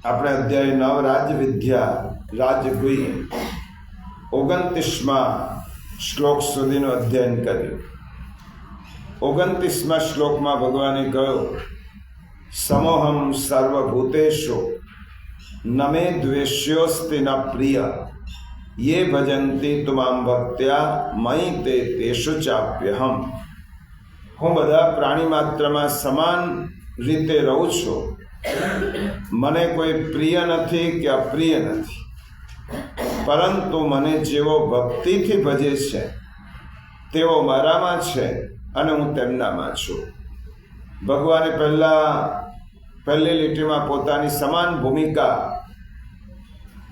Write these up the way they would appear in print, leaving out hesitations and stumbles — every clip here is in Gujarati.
આપણે અધ્યાય 9 રાજવિદ્યા રાજગુહ્ય 29મા શ્લોક સુધીનું અધ્યયન કર્યું. 29મા શ્લોકમાં ભગવાને કહ્યું, સમોહમ સર્વભૂતેષુ ન મે દ્વેષ્યોસ્તિ ન પ્રિય યે ભજન્તિ તુમામ ભક્ત્યા મયી તે તેષુ ચાપ્યહમ. હું બધા પ્રાણી માત્રમાં સમાન રીતે રહું છું. મને કોઈ પ્રિય નથી કે અપ્રિય નથી, પરંતુ મને જેવો ભક્તિથી ભજે છે તેઓ મારામાં છે અને હું તેમનામાં છું. ભગવાને પહેલી લીટીમાં પોતાની સમાન ભૂમિકા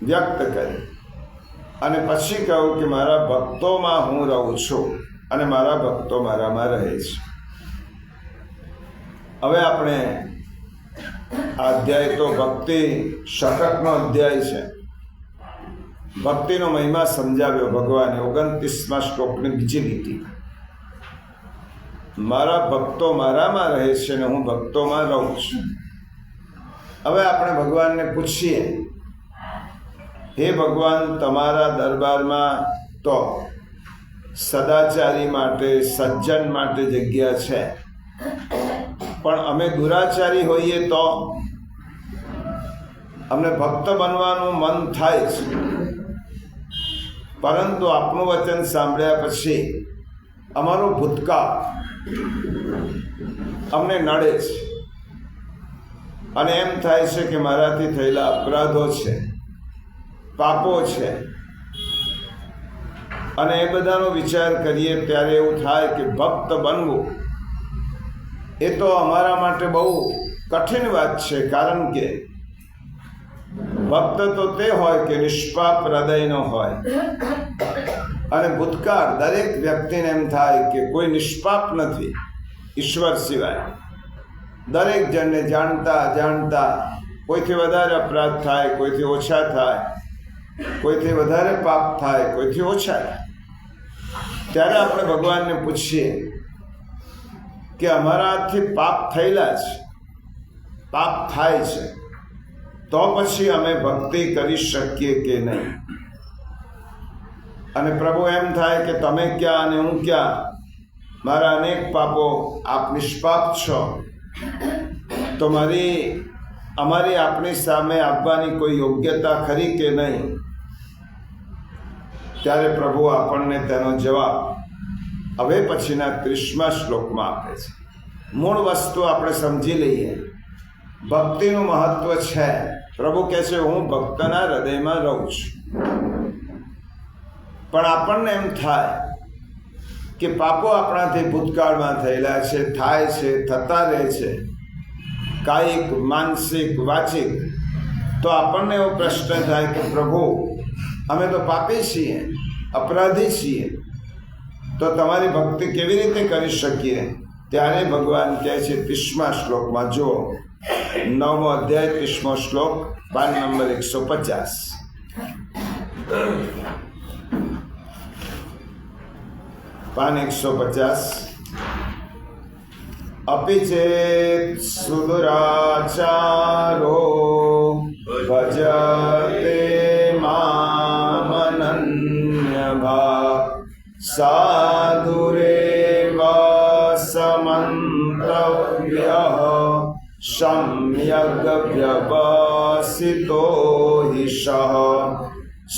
વ્યક્ત કરી અને પછી કહ્યું કે મારા ભક્તોમાં હું રહું છું અને મારા ભક્તો મારામાં રહે છે. હવે આપણે આ અધ્યાય તો ભક્તિ શતકનો અધ્યાય છે. ભક્તિનો મહિમા સમજાવ્યો ભગવાને 29મા શ્લોકની બીજી લીટી. મારા ભક્તો મારામાં રહે છે અને હું ભક્તોમાં રહું છું. હવે આપણે ભગવાનને પૂછીએ, હે ભગવાન, તમારા દરબારમાં તો સદાચારી માટે, સજ્જન માટે જગ્યા છે, પણ અમે દુરાચારી હોઈએ તો અમને ભક્ત બનવાનું મન થાય છે, પરંતુ આપનું વચન સાંભળ્યા પછી અમારો ભૂતકાળ અમને નડે છે અને એમ થાય છે કે મારાથી થયેલા અપરાધો છે, પાપો છે, અને એ બધાનો વિચાર કરીએ ત્યારે એવું થાય કે ભક્ત બનવું એ તો અમારા માટે બહુ કઠિન વાત છે. કારણ કે ભક્ત તો તે હોય કે નિષ્પાપ હૃદયનો હોય, અને ભૂતકાળ દરેક વ્યક્તિને એમ થાય કે કોઈ નિષ્પાપ નથી ઈશ્વર સિવાય. દરેક જણને જાણતા કોઈથી વધારે અપરાધ થાય, કોઈથી ઓછા થાય, કોઈથી વધારે પાપ થાય, કોઈથી ઓછા થાય. ત્યારે આપણે ભગવાનને પૂછીએ કે અમારાથી પાપ થયેલા છે, પાપ થાય છે, તો પછી અમે ભક્તિ કરી શકીએ કે નહીં? અને પ્રભુ એમ થાય કે તમે ક્યાં અને હું ક્યાં, મારા અનેક પાપો, આપ નિષ્પાપ છો, તો અમારી આપની સામે આપવાની કોઈ યોગ્યતા ખરી કે નહીં? ત્યારે પ્રભુ આપણને તેનો જવાબ હવે પછીના 30મા શ્લોકમાં આપે છે. મૂળ વસ્તુ આપણે સમજી લઈએ. ભક્તિનું મહત્વ છે. પ્રભુ કહે છે, હું ભક્તના હૃદયમાં રહું છું. પણ આપણને એમ થાય કે પાપો આપણાથી ભૂતકાળમાં થયેલા છે, થાય છે, થતા રહે છે, કાયિક, માનસિક, વાચિક. તો આપણને એવો પ્રશ્ન થાય કે પ્રભુ, અમે તો પાપી છીએ, અપરાધી છીએ, તો તમારી ભક્તિ કેવી રીતે કરી શકીએ? ત્યારે ભગવાન કહે છે 30મા શ્લોકમાં, જો 9મો અધ્યાય 30મો શ્લોક, પાન નંબર 150. પાન 150. અપિ ચેત સુદુરાચારો ભજતે મામનન્ય ભાવ સાધુરેવ સમંતવ્યઃ સમ્યગ વ્યવસિતો હિ સઃ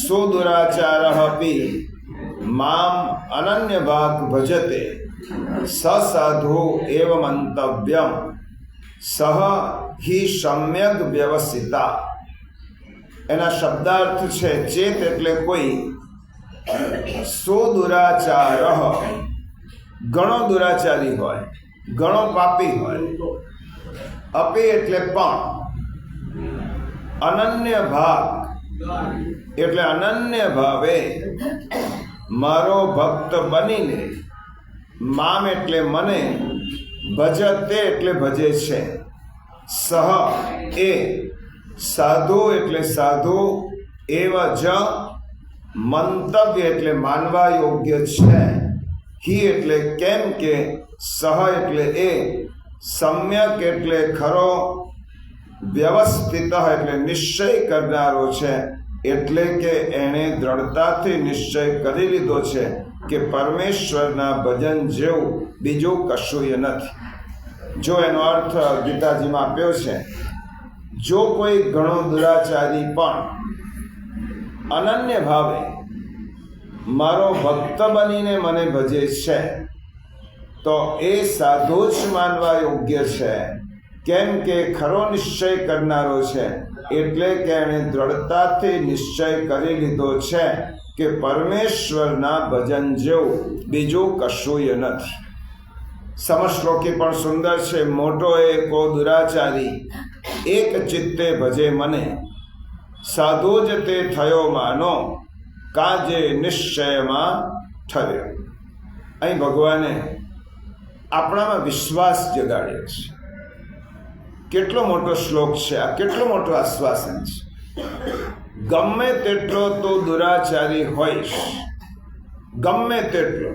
સુદુરાચારઃ અપિ મામ અનન્ય ભાગ ભજતે સાધુ એવ મંતવ્યમ સહ હિ સમ્યગ વ્યવસિતા. એના શબ્દાર્થ છે, ચેત એટલે કોઈ, સુદુરાચાર ઘણો દુરાચારી હોય, ઘણો પાપી હોય, અપી એટલે પણ, અનન્ય ભાગ એટલે અનન્ય ભાવે મારો ભક્ત બનીને, મામ એટલે મને, ભજતે એટલે ભજે છે, સહ એ, સાધુ એટલે સાધુ, એવ જ મંતવ્ય એટલે માનવા યોગ્ય છે, હિ એટલે કેમ કે, સહ એટલે એ, સમ્યક એટલે ખરો, વ્યવસ્થિત એટલે નિશ્ચય કરનારો છે, એટલે કે એણે દ્રઢતાથી નિશ્ચય કરી લીધો છે કે પરમેશ્વરના ભજન જેવું બીજું કશુંય નથી. જો એનો અર્થ ગીતાજીમાં આપ્યો છે, જો કોઈ ઘણો દુરાચારી પણ અનન્ય ભાવે મારો ભક્ત બનીને મને ભજે છે તો એ સાધુ જ માનવા યોગ્ય છે, કેમ કે ખરો નિશ્ચય કરનારો છે, એટલે કે એણે દ્રઢતાથી નિશ્ચય કરી લીધો છે કે પરમેશ્વરના ભજન જેવું બીજું કશુંય નથી. સમશ્લોકી પણ સુંદર છે. મોટો એકો દુરાચારી એક ચિત્તે ભજે મને, સાધુ જ તે થયો માનો, કાજે નિશ્ચયમાં ઠર્યો. અહીં ભગવાને આપણામાં વિશ્વાસ જગાડ્યો છે. કેટલો મોટો શ્લોક છે આ, કેટલો મોટો આશ્વાસન છે. ગમે તેટલો તો દુરાચારી હોઈશ, ગમે તેટલો.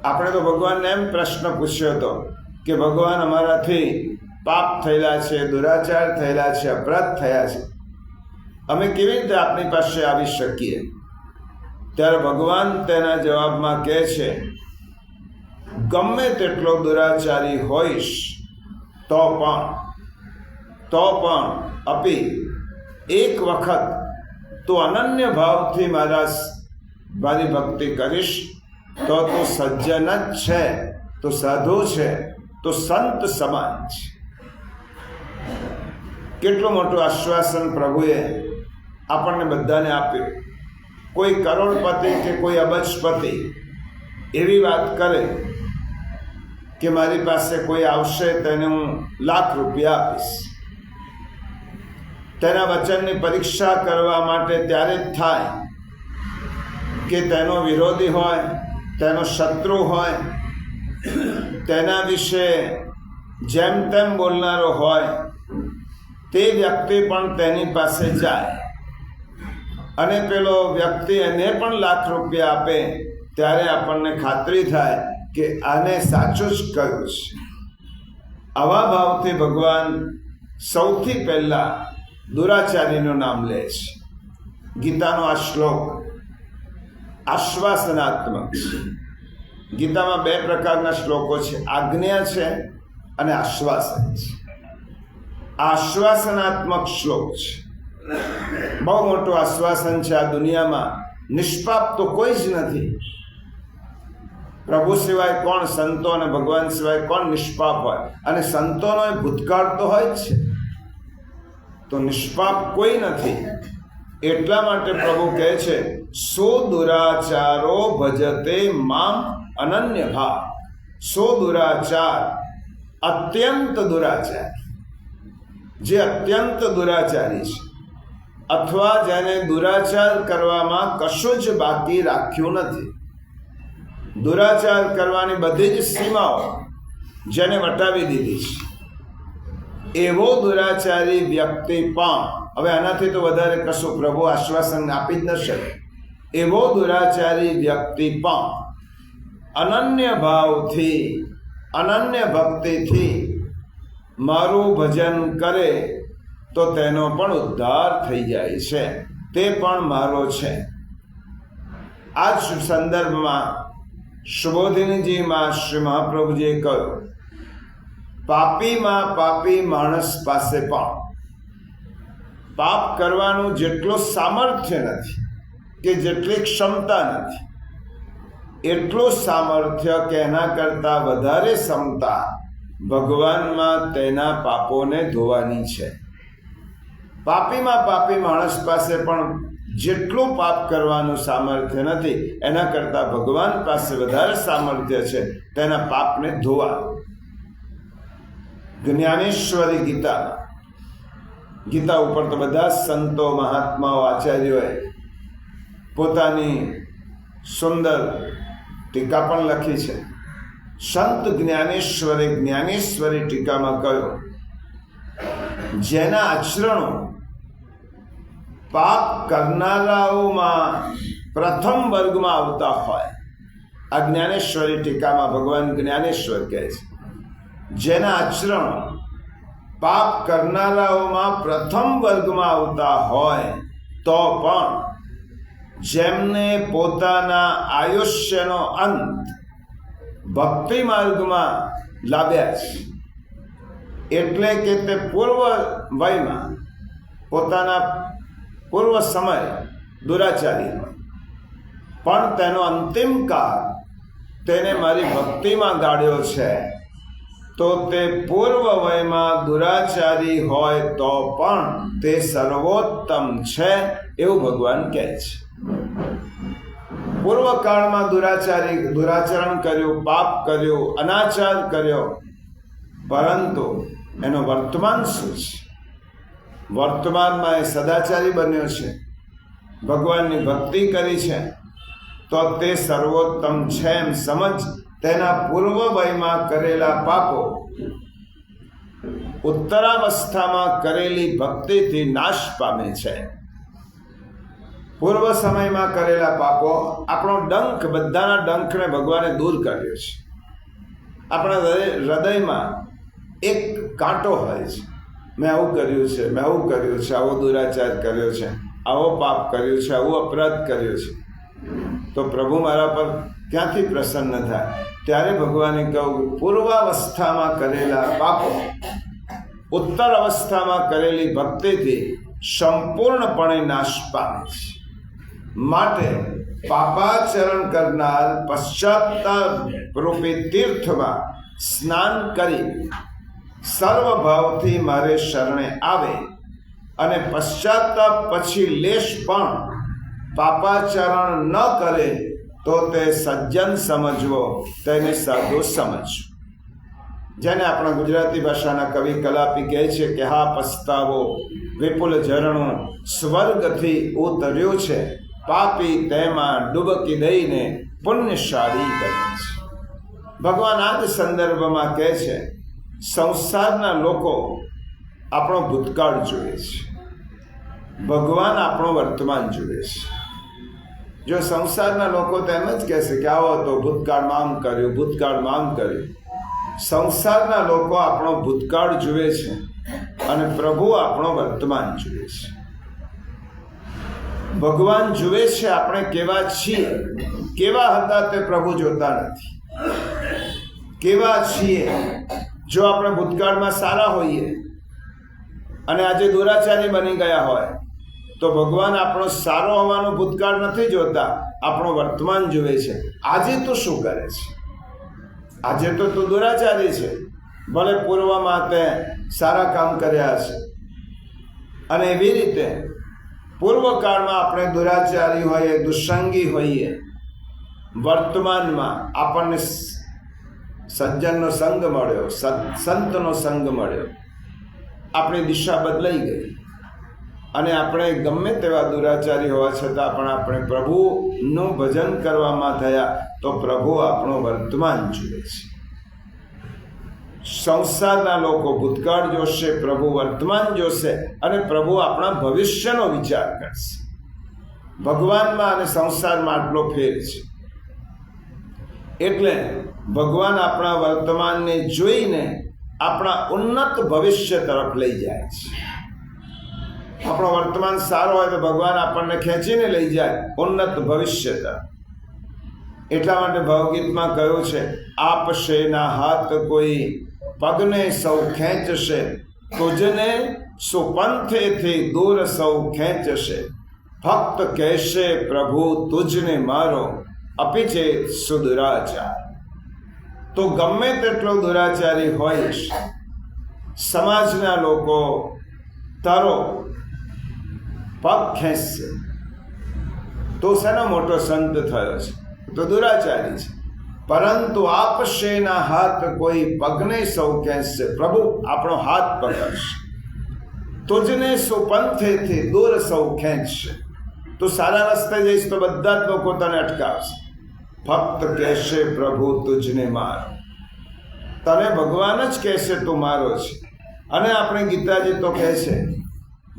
આપણે તો ભગવાનને એમ પ્રશ્ન પૂછ્યો હતો કે ભગવાન અમારાથી પાપ થયેલા છે, દુરાચાર થયેલા છે, અપરાધ થયા છે, અમે કેવી રીતે આપની પાસે આવી શકીએ? ત્યારે ભગવાન તેના જવાબમાં કહે છે, ગમે તેટલો દુરાચારી હોઈશ તો પણ અપી એક વખત તું અનન્ય ભાવથી મારી ભક્તિ કરીશ તો તું સજ્જન જ છે, તો સાધુ છે, તો સંત સમાન છે. કેટલું મોટું આશ્વાસન પ્રભુએ આપણને બધાને આપ્યું. કોઈ કરોડપતિ કે કોઈ અબજપતિ એવી વાત કરે કે મારી પાસે કોઈ આવશે તેને હું લાખ રૂપિયા આપીશ, તેના વચનની પરીક્ષા કરવા માટે ત્યારે જ થાય કે તેનો વિરોધી હોય, તેનો શત્રુ હોય, તેના વિશે જેમ તેમ બોલનારો હોય, તે વ્યક્તિ પણ તેની પાસે જાય અને પેલો વ્યક્તિ એને પણ લાખ રૂપિયા આપે ત્યારે આપણને ખાતરી થાય કે આને સાચું જ કહ્યું છે. આવા ભાવથી ભગવાન સૌથી પહેલા દુરાચારીનું નામ લે છે. ગીતાનો આ શ્લોક આશ્વાસનાત્મક છે. ગીતામાં બે પ્રકારના શ્લોકો છે, આજ્ઞા છે અને આશ્વાસન છે. આશ્વાસનાત્મક શ્લોક છે. બહુ મોટું આશ્વાસન છે. આ દુનિયામાં નિષ્પાપ તો કોઈ જ નથી. પ્રભુ સિવાય કોણ, સંતો અને ભગવાન સિવાય કોણ નિષ્પાપ હોય? અને સંતોનો ભૂતકાળ તો હોય જ છે, તો નિષ્પાપ કોઈ નથી. એટલા માટે પ્રભુ કહે છે, સો દુરાચારો ભજતે મામ અનન્ય ભાવ. સો દુરાચાર, અત્યંત દુરાચારી, જે અત્યંત દુરાચારી છે, અથવા જેને દુરાચાર કરવામાં કશું જ બાકી રાખ્યું નથી, દુરાચાર કરવાની બધી જ સીમાઓ જેને વટાવી દીધી છે, એવો દુરાચારી વ્યક્તિ પણ, હવે આનાથી તો વધારે કશું પ્રભુ આશ્વાસન આપી જ ન શકે, એવો દુરાચારી વ્યક્તિ પણ અનન્ય ભાવથી, અનન્ય ભક્તિથી મારું ભજન કરે તો તેનો પણ ઉદ્ધાર થઈ જાય છે, તે પણ મારો છે. આ જ સંદર્ભમાં સુબોધિનીજીમાં શ્રી મહાપ્રભુજીએ કહ્યું, પાપીમાં પાપી માણસ પાસે પણ પાપ કરવાનું જેટલું સામર્થ્ય નથી કે જેટલી ક્ષમતા નથી, એટલું સામર્થ્ય કે એના કરતાં વધારે ક્ષમતા ભગવાનમાં તેના પાપોને ધોવાની છે. પાપીમાં પાપી માણસ પાસે પણ જેટલું પાપ કરવાનું સામર્થ્ય નથી, એના કરતાં ભગવાન પાસે વધારે સામર્થ્ય છે તેના પાપને ધોવા. જ્ઞાનેશ્વરી ગીતા ઉપર તો બધા સંતો, મહાત્માઓ, આચાર્યોએ પોતાની સુંદર ટીકા પણ લખી છે. સંત જ્ઞાનેશ્વરી ટીકામાં કહ્યું, જેના આચરણો પાપ કરનારાઓમાં પ્રથમ વર્ગમાં આવતા હોય, આ જ્ઞાનેશ્વરી ટીકામાં ભગવાન જ્ઞાનેશ્વર કહે છે, જેના આચરણો પાપ કરનારાઓમાં પ્રથમ વર્ગમાં આવતા હોય તો પણ જેમને પોતાના આયુષ્યનો અંત ભક્તિ માર્ગમાં લાવ્યા છે, એટલે કે તે પૂર્વ વયમાં પોતાના પૂર્વ સમય દુરાચારી હોય, પણ તેનો અંતિમ કાળ તેને મારી ભક્તિમાં ગાળ્યો છે, તો તે પૂર્વ વયમાં દુરાચારી હોય તો પણ તે સર્વોત્તમ છે એવું ભગવાન કહે છે. પૂર્વકાળમાં દુરાચરણ કર્યું, પાપ કર્યું, અનાચાર કર્યો, પરંતુ એનો વર્તમાન શું છે? વર્તમાનમાં એ સદાચારી બન્યો છે, ભગવાનની ભક્તિ કરી છે, તો તે સર્વોત્તમ છે એમ સમજ. તેના પૂર્વ વયમાં કરેલા પાપો ઉત્તરાવસ્થામાં કરેલી ભક્તિથી નાશ પામે છે. પૂર્વ સમયમાં કરેલા પાપો, આપણો ડંખ, બધાના ડંખને ભગવાને દૂર કર્યો છે. આપણા હૃદયમાં એક કાંટો હોય છે, મેં આવું કર્યું છે, મેં આવું કર્યું છે, આવો દુરાચાર કર્યો છે, આવો પાપ કર્યો છે, આવો અપરાધ કર્યો છે, તો પ્રભુ મારા પર ક્યાંથી પ્રસન્ન થાય? ત્યારે ભગવાને કહ્યું, પૂર્વાવસ્થામાં કરેલા પાપો ઉત્તર અવસ્થામાં કરેલી ભક્તિથી સંપૂર્ણપણે નાશ પામે છે. માટે પાપાચરણ કરનાર પશ્ચાતાપ રૂપી તીર્થમાં સ્નાન કરી સર્વભાવથી મારે શરણે આવે અને પશ્ચાતાપ પછી લેશ પણ પાપાચરણ ન કરે તો તે સજ્જન સમજવો, તેને સાધુ સમજવો. જેને આપણા ગુજરાતી ભાષાના કવિ કલાપી કહે છે કે હા પસ્તાવો વિપુલ ઝરણું સ્વર્ગથી ઉતર્યું છે, પાપી તેમાં ડૂબકી દઈને પુણ્યશાળી બને છે. ભગવાન આ જ સંદર્ભમાં કહે છે, સંસારના લોકો આપણો ભૂતકાળ જુએ છે, ભગવાન આપણો વર્તમાન જુએ છે. જો સંસારના લોકો તો એમ જ કહેશે કે આવો તો ભૂતકાળમાં આમ કર્યું, ભૂતકાળમાં આમ કર્યું. સંસારના લોકો આપણો ભૂતકાળ જુએ છે અને પ્રભુ આપણો વર્તમાન જુએ છે. ભગવાન જુએ છે આપણે કેવા છીએ, કેવા હતા તે પ્રભુ જોતા નથી. કેવા છીએ, જો આપણે ભૂતકાળમાં સારા હોઈએ અને આજે દુરાચારી બની ગયા હોય, તો ભગવાન આપણો સારો હોવાનો ભૂતકાળ નથી જોતા, આપણો વર્તમાન જુએ છે. આજે તું શું કરે છે? આજે તો તું દુરાચારી છે, ભલે પૂર્વમાં તે સારા કામ કર્યા છે. અને એવી રીતે પૂર્વકાળમાં આપણે દુરાચારી હોઈએ, દુસંગી હોઈએ, વર્તમાનમાં આપણને સજ્જનનો સંગ મળ્યો, સંતનો સંગ મળ્યો, આપણી દિશા બદલાઈ ગઈ અને આપણે ગમે તેવા દુરાચારી હોવા છતાં પણ આપણે પ્રભુનું ભજન કરવામાં થયા, તો પ્રભુ આપણો વર્તમાન જુએ છે. સંસારના લોકો ભૂતકાળ જોશે, પ્રભુ વર્તમાન જોશે અને પ્રભુ આપણા ભવિષ્યનો વિચાર કરશે. ભગવાનમાં અને સંસારમાં આટલો ફેર છે. એટલે ભગવાન આપણા વર્તમાનને જોઈને આપણા ઉન્નત ભવિષ્ય તરફ લઈ જાય છે. આપણો વર્તમાન સારો હોય તો ભગવાન આપણને ખેંચીને લઈ જાય ઉન્નત ભવિષ્ય તરફ. એટલા માટે ભાવગીતમાં કહ્યું છે, આપશે ના હાથ કોઈ પગને સૌ ખેંચશે, તુજને સુપંથેથી દૂર સૌ ખેંચશે, ફક્ત કહેશે પ્રભુ તુજને મારો, અપિચે સુદુરાચાર. તો ગમે તેટલો દુરાચારી હોઈશ, સમાજના લોકો તારો પગ ખેંચશે, તો શેનો મોટો સંત થયો છે? તો દુરાચારી છે. પરંતુ આપશેના હાથ કોઈ પગને સૌ ખેંચશે, પ્રભુ આપણો હાથ પકડશે. તુજને સુપંથેથી દૂર સૌ ખેંચશે. તું સારા રસ્તે જઈશ તો બધા જ લોકો તને અટકાવશે. ફક્ત કહેશે પ્રભુ તુજને મારો, તને ભગવાન જ કહેશે તું મારો છે. અને આપણે ગીતાજી તો કહે છે,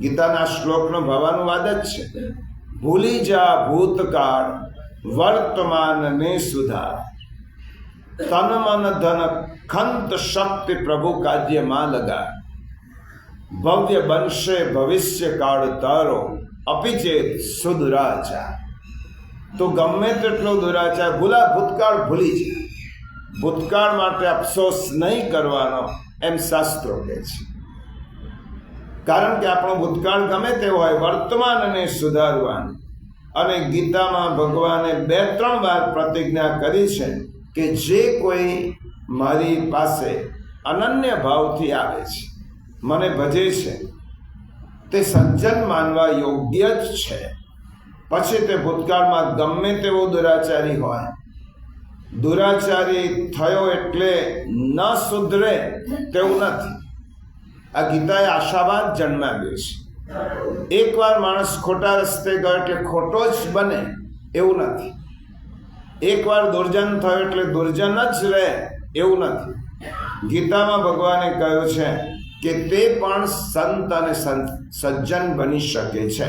ગીતાના શ્લોકનો ભાવાનુવાદ જ છે, ભૂલી જા ભૂતકાળ વર્તમાનને સુધાર, તન મન ધન ખંત શક્તિ પ્રભુ કાર્યમાં લગા. ભવ્ય બનશે ભવિષ્ય કાળ તારો અપિચેત સુદુરાચાર. તો ગમે તેટલો દુરાચાર ભૂતકાળ ભૂલી જાય, ભૂતકાળ માટે અફસોસ નહીં કરવાનો એમ શાસ્ત્રો કહે છે. કારણ કે આપણો ભૂતકાળ ગમે તેવો હોય, વર્તમાનને સુધારવાનું. અને ગીતામાં ભગવાને 2-3 વાર પ્રતિજ્ઞા કરી છે કે જે કોઈ મારી પાસે અનન્ય ભાવથી આવે છે, મને ભજે છે, તે સજ્જન માનવા યોગ્ય જ છે. પછી તે ભૂતકાળમાં ગમે તેવો દુરાચારી હોય, દુરાચારી થયો એટલે ન સુધરે તેવું નથી. આ ગીતાએ આશાવાદ જન્માવ્યો છે. એકવાર માણસ ખોટા રસ્તે ગયો એટલે ખોટો જ બને એવું નથી. એકવાર દુર્જન થયો એટલે દુર્જન જ રહે એવું નથી. ગીતામાં ભગવાને કહ્યું છે કે તે પણ સંત અને સજ્જન બની શકે છે.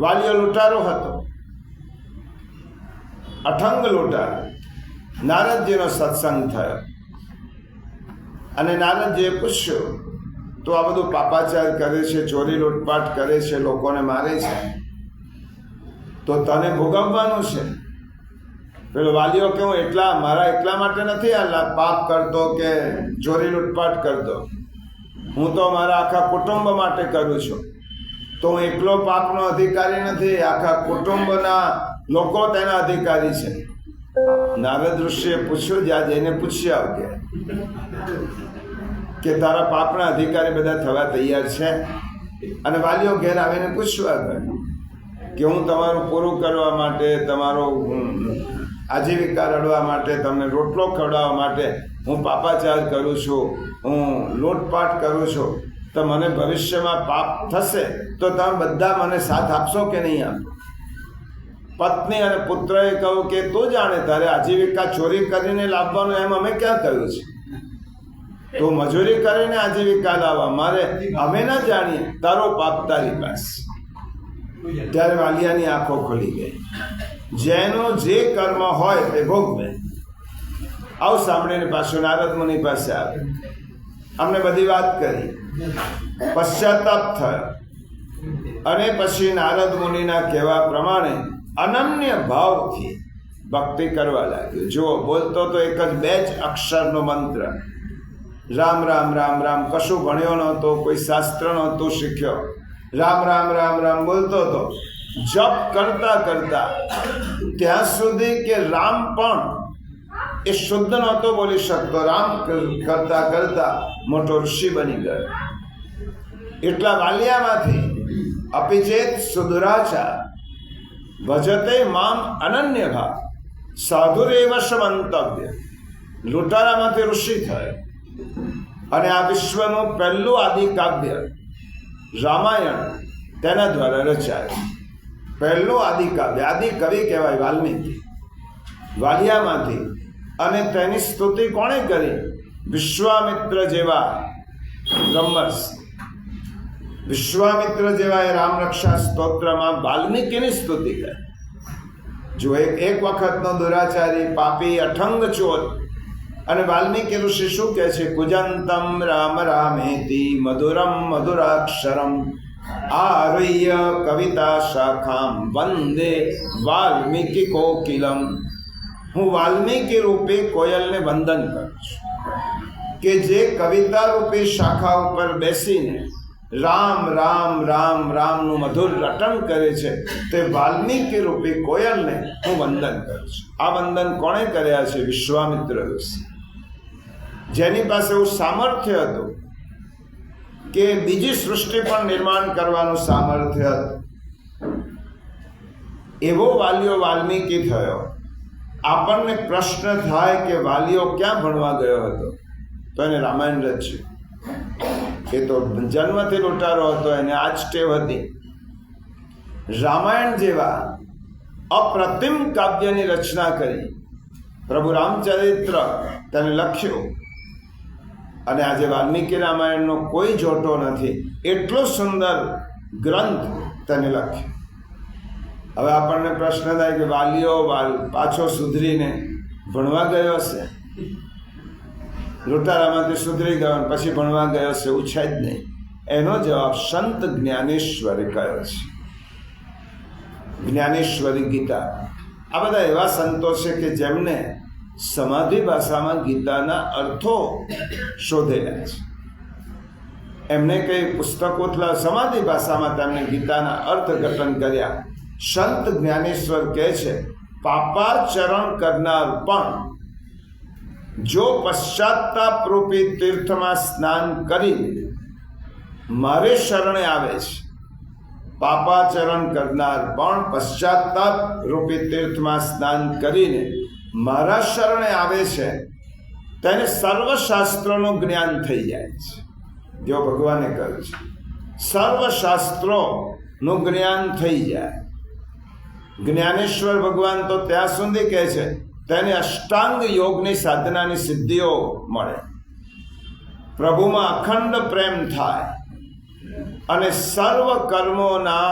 વાલિયો લૂંટારો હતો, અઠંગ લૂંટારો. નારદજીનો સત્સંગ થયો અને નારદજીએ પૂછ્યું, તો આ બધું પાપાચાર કરે છે, ચોરી લૂંટપાટ કરે છે, લોકોને મારે છે, તો તને ભોગવવાનું છે. પેલો વાલીઓ કે હું મારા એકલા માટે નથી આ પાપ કરતો કે ચોરી લૂંટપાટ કરતો, હું તો મારા આખા કુટુંબ માટે કરું છું. તો હું એકલો પાપનો અધિકારી નથી, આખા કુટુંબના લોકો તેના અધિકારી છે. નારદ ઋષિએ પૂછ્યું, જ્યાં જઈને પૂછી આવજે કે તારા પાપના અધિકારી બધા થવા તૈયાર છે. અને વાલીઓ ઘેર આવીને પૂછવા ગયો કે હું તમારું પૂરું કરવા માટે, તમારો આજીવિકા રડવા માટે, તમને રોટલો ખવડાવવા માટે હું પાપાચાર કરું છું, હું લૂંટપાટ કરું છું, તો મને ભવિષ્યમાં પાપ થશે તો તમે બધા મને સાથ આપશો કે નહીં આપો? પત્ની અને પુત્રએ કહ્યું કે તું જાણે, તારે આજીવિકા ચોરી કરીને લાવવાનું એમ અમે ક્યાં કહ્યું છે? તો મજૂરી કરીને આજીવિકા લાવવા મારે, અમે ના જાણીએ, તારો પાપ તારી પાસે. ત્યારે વાલિયાની આંખો ખુલી ગઈ. જેનો જે કર્મ હોય તે ભોગવે. આવું સાંભળીને પાછો નારદ મુનિ પાસે આવે, અમને બધી વાત કરી, પશ્ચાતાપ થયો અને પછી નારદ મુનિના કહેવા પ્રમાણે અનન્ય ભાવથી ભક્તિ કરવા લાગ્યો. જુઓ, બોલતો તો એક જ 2 જ અક્ષરનો મંત્ર, રામ રામ રામ રામ. કશું ભણ્યો નહોતો, કોઈ શાસ્ત્ર નહોતો શીખ્યો, રામ રામ રામ રામ બોલતો હતો. જપ કરતા કરતા ત્યાં સુધી કે રામ પણ એ શુદ્ધ નહોતો બોલી શકતો, રામ કરતા કરતા મોટો ઋષિ બની ગયો. એટલા વાલિયામાંથી અપિચેત સુદુરાચાર ભજતે મામ અનન્ય ભાવ સાધુરેવ મંતવ્ય. લૂંટારામાંથી ઋષિ થયો અને આ વિશ્વનું પહેલું આદિ કાવ્ય રામાયણ તેના દ્વારા રચાયું. પહેલું આદિ કાવ્ય, આદિ કવિ કહેવાય વાલ્મીકી, વાલિયામાંથી. અને તેની સ્તુતિ કોણે કરી? વિશ્વામિત્ર જેવા બ્રહ્મર્ષિ. વિશ્વામિત્ર જેવા એ રામરક્ષા સ્તોત્રમાં વાલ્મીકીની સ્તુતિ કરી. જો એક વખતનો દુરાચારી, પાપી, અઠંગ ચોર, અને વાલ્મીકી ઋષિ શું કહે છે? કુજંતમ રામ રામેતિ મધુરમ મધુરાક્ષરમ આરુહ્ય કવિતા શાખામ વંદે વાલ્મીકી કોકિલમ. હું વાલ્મીકી રૂપે કોયલને વંદન કરું છું કે જે કવિતા રૂપી શાખા ઉપર બેસીને રામ રામ રામ રામનું મધુર રટણ કરે છે. તે વાલ્મીકી રૂપી કોયલને હું વંદન કરું છું. આ વંદન કોણે કર્યા છે? વિશ્વામિત્ર ઋષિ, જેની પાસે એવું સામર્થ્ય હતું કે બીજી સૃષ્ટિ પણ નિર્માણ કરવાનું સામર્થ્ય હતું. એવો વાલિયો વાલ્મીકી થયો. આપણને પ્રશ્ન થાય કે વાલિયો ક્યાં ભણવા ગયો હતો? તો એને રામાયણ રચ્યું. એ તો જન્મથી લૂંટારો હતો, એને આ જ ટેવ હતી. રામાયણ જેવા અપ્રતિમ કાવ્યની રચના કરી, પ્રભુ રામચરિત્ર તેને લખ્યું. અને આજે વાલ્મીકી રામાયણનો કોઈ જોટો નથી, એટલો સુંદર ગ્રંથ તેને લખ્યો. હવે આપણને પ્રશ્ન થાય કે વાલિયો પાછો સુધરીને ભણવા ગયો હશે? લૂંટારામાંથી સુધરી ગયો પછી ભણવા ગયો છે? એવું છે જ નહીં. એનો જવાબ સંત જ્ઞાનેશ્વરે કહ્યો છે. જ્ઞાનેશ્વરી ગીતા. આ બધા એવા સંતો છે કે જેમને સમાધિ ભાષામાં ગીતાના અર્થો શોધેલા છે. એમને કઈ પુસ્તકો સમાધિ ભાષામાં તેમણે ગીતાના અર્થઘટન કર્યા. સંત જ્ઞાનેશ્વર કહે છે, પાપાચરણ કરનાર પણ જો પશ્ચાતાપ રૂપી તીર્થમાં સ્નાન કરી મારે શરણે આવે છે, પાપાચરણ કરનાર પણ પશ્ચાતાપ રૂપી તીર્થમાં સ્નાન કરીને મારા શરણે આવે છે, તેને સર્વશાસ્ત્રોનું જ્ઞાન થઈ જાય છે. જો ભગવાને કહ્યું છે સર્વશાસ્ત્રોનું જ્ઞાન થઈ જાય. જ્ઞાનેશ્વર ભગવાન તો ત્યાં સુધી કહે છે તેને અષ્ટાંગ યોગની સાધનાની સિદ્ધિઓ મળે, પ્રભુમાં અખંડ પ્રેમ થાય અને સર્વ કર્મોના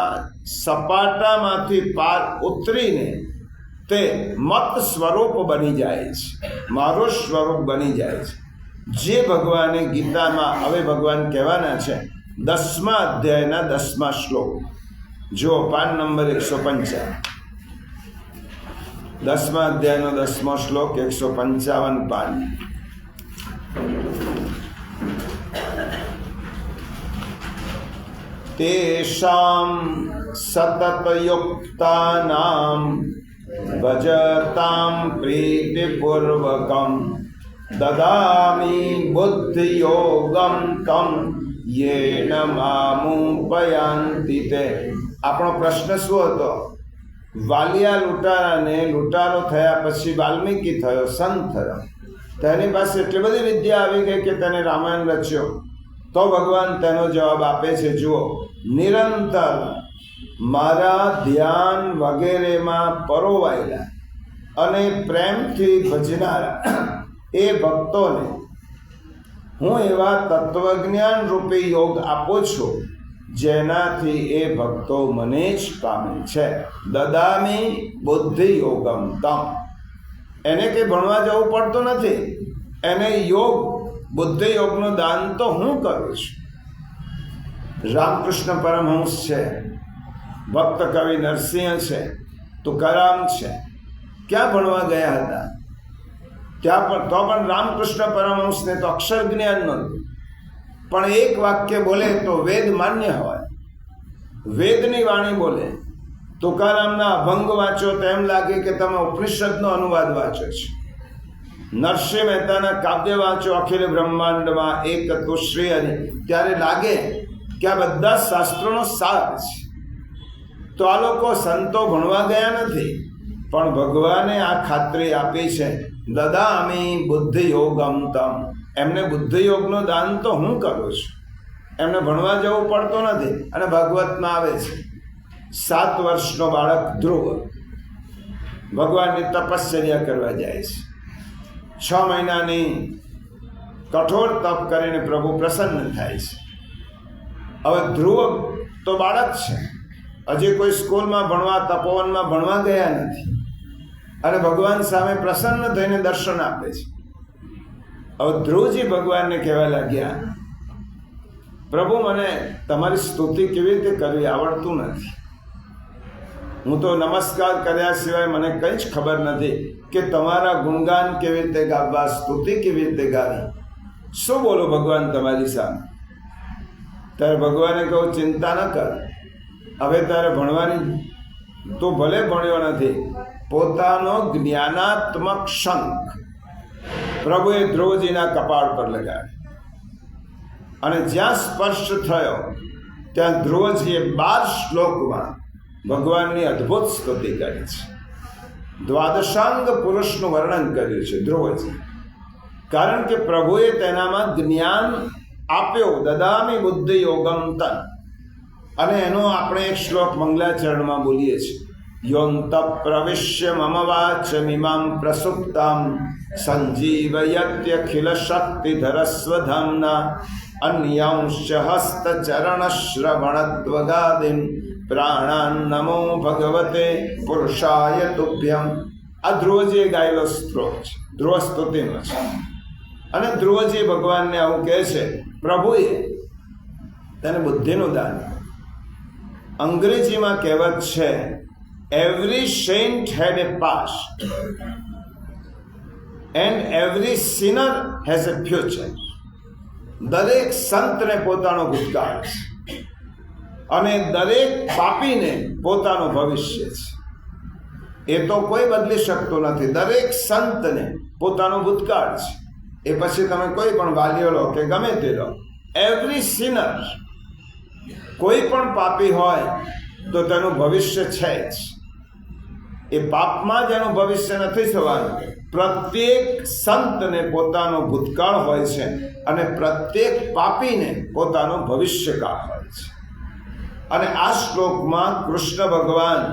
સપાટામાંથી પાર ઉતરીને તે મત સ્વરૂપ બની જાય છે, મારું સ્વરૂપ બની જાય છે. જે ભગવાને ગીતામાં હવે ભગવાન કહેવાના છે 10મા અધ્યાયના 10મા શ્લોક. જો પાન નંબર 155, 10મા અધ્યાયનો 10મો શ્લોક, 155 પાન. તેષાં સતતયુક્તાનાં ભજતાં પ્રીતિપૂર્વકં દદામિ બુદ્ધિયોગમ તમ યેન મામુપયાન્તિ તે. આપણો પ્રશ્ન શું હતો? વાલિયા લૂંટારાને લૂંટારો થયા પછી વાલ્મીકી થયો, સંત થયો. તેની પાસે એટલી બધી વિદ્યા આવી ગઈ કે તેને રામાયણ રચ્યો. તો ભગવાન તેનો જવાબ આપે છે, જુઓ, નિરંતર મારા ધ્યાન વગેરેમાં પરોવાયેલા અને પ્રેમથી ભજનારા એ ભક્તોને હું એવા તત્વજ્ઞાન રૂપી યોગ આપું છું જેનાથી એ ભક્તો મને જ પામે છે. દદામી બુદ્ધિ યોગમ તમ. એને કંઈ ભણવા જવું પડતું નથી, એને યોગ બુદ્ધિ યોગનું દાન તો હું કરું છું. રામકૃષ્ણ પરમહંસ છે, ભક્ત કવિ નરસિંહ છે, તુકારામ છે, ક્યાં ભણવા ગયા હતા? ત્યાં પણ તો પણ રામકૃષ્ણ પરમહંસને તો અક્ષર જ્ઞાન નહોતું, પણ એક વાક્ય બોલે તો વેદ માન્ય હોય, વેદની વાણી બોલે. તુકારામના અભંગ વાંચો તો એમ લાગે કે તમે ઉપનિષદનો અનુવાદ વાંચો છો. નરસિંહ મહેતાના કાવ્ય વાંચો અખિલ બ્રહ્માંડમાં એક હતું શ્રી હરિ, ત્યારે લાગે કે આ બધા શાસ્ત્રોનો સાર છે. તો આ લોકો સંતો ભણવા ગયા નથી, પણ ભગવાને આ ખાતરી આપી છે, દદામી બુદ્ધિ યોગમ તમ. એમને બુદ્ધિ યોગનું દાન તો હું કરું છું, એમને ભણવા જવું પડતું નથી. અને ભાગવતમાં આવે છે 7 વર્ષનો બાળક ધ્રુવ ભગવાનની તપશ્ચર્યા કરવા જાય છે. 6 મહિનાની કઠોર તપ કરીને પ્રભુ પ્રસન્ન થાય છે. હવે ધ્રુવ તો બાળક છે, હજી કોઈ સ્કૂલમાં ભણવા તપોવનમાં ભણવા ગયા નથી, અને ભગવાન સામે પ્રસન્ન થઈને દર્શન આપે છે. હવે ધ્રુવજી ભગવાનને કહેવા લાગ્યા, પ્રભુ મને તમારી સ્તુતિ કેવી રીતે કરવી આવડતું નથી. હું તો નમસ્કાર કર્યા સિવાય મને કંઈ જ ખબર નથી કે તમારા ગુણગાન કેવી રીતે ગાવા, સ્તુતિ કેવી રીતે ગાવી. શું બોલો ભગવાન તમારી સામે? ત્યારે ભગવાને કહું, ચિંતા ન કર, હવે તારે ભણવાની, તું ભલે ભણ્યો નથી. પોતાનો જ્ઞાનાત્મક શંખ પ્રભુએ ધ્રુવજીના કપાળ પર લગાવ્યો, અને જ્યાં સ્પર્શ થયો ત્યાં ધ્રુવજીએ 12 શ્લોકમાં ભગવાનની અદ્ભુત સ્તુતિ કરી છે. દ્વાદશાંગ પુરુષનું વર્ણન કર્યું છે ધ્રુવજી, કારણ કે પ્રભુએ તેનામાં જ્ઞાન આપ્યો. દદામી બુદ્ધિ યોગમ તન. અને એનો આપણે એક શ્લોક મંગલાચરણમાં બોલીએ છીએ, યોંત પ્રવિશ્ય મમ વાચમિમાં પ્રસુપ્તાં સંજીવયત્યખિલ શક્તિધરસ્વધામ્ના અન્યાંશ્ચ હસ્તચરણશ્રવણત્વગાદિન પ્રાણાન નમો ભગવતે પુરુષાય તુભ્યમ. આ ધ્રુવજીએ ગાયેલો સ્ત્રોત છે, ધ્રુવ સ્તુતિનો છે. અને ધ્રુવજી ભગવાનને આવું કહે છે, પ્રભુએ તેને બુદ્ધિનું દાન. અંગ્રેજીમાં કહેવત છે, every saint had a past and every sinner has a future. દરેક સંતને પોતાનો ભૂતકાળ છે અને દરેક પાપીને પોતાનું ભવિષ્ય છે. એ તો કોઈ બદલી શકતો નથી. દરેક સંતને પોતાનું ભૂતકાળ છે. એ પછી તમે કોઈ પણ વાલીઓ લો કે ગમે તે લો, એવરી સિનર, કોઈ પણ પાપી હોય તો તેનું ભવિષ્ય છે જ. એ પાપમાં જ એનું ભવિષ્ય નથી થવાનું. પ્રત્યેક સંતને પોતાનો ભૂતકાળ હોય છે અને પ્રત્યેક પાપીને પોતાનો ભવિષ્યકાળ હોય છે. અને આ શ્લોકમાં કૃષ્ણ ભગવાન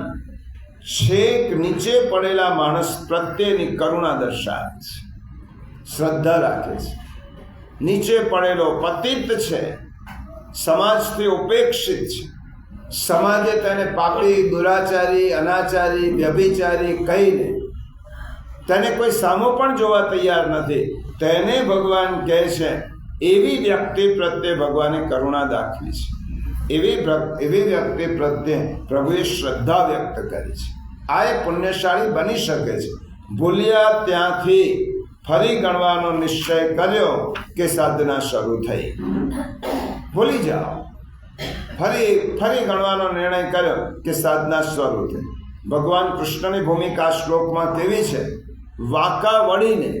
છેક નીચે પડેલા માણસ પ્રત્યેની કરુણા દર્શાવે છે, શ્રદ્ધા રાખે છે. નીચે પડેલો પતિત છે, સમાજથી ઉપેક્ષિત છે. સમાજે તેને પાપી, દુરાચારી, અનાચારી, વ્યભિચારી કહીને તેને કોઈ સામો પણ જોવા તૈયાર નથી. તેને ભગવાન કહે છે, એવી વ્યક્તિ પ્રત્યે ભગવાને કરુણા દાખવી છે. એવી વ્યક્તિ પ્રત્યે પ્રભુએ શ્રદ્ધા વ્યક્ત કરી છે. આ એ પુણ્યશાળી બની શકે છે. ભૂલ્યા ત્યાંથી ફરી ગણવાનો નિશ્ચય કર્યો કે સાધના શરૂ થઈ. ભૂલી જાઓ, ફરી ગણવાનો નિર્ણય કર્યો કે સાધના શરૂ થઈ. ભગવાન કૃષ્ણની ભૂમિકા શ્લોકમાં કેવી છે? વાંકા વળીને,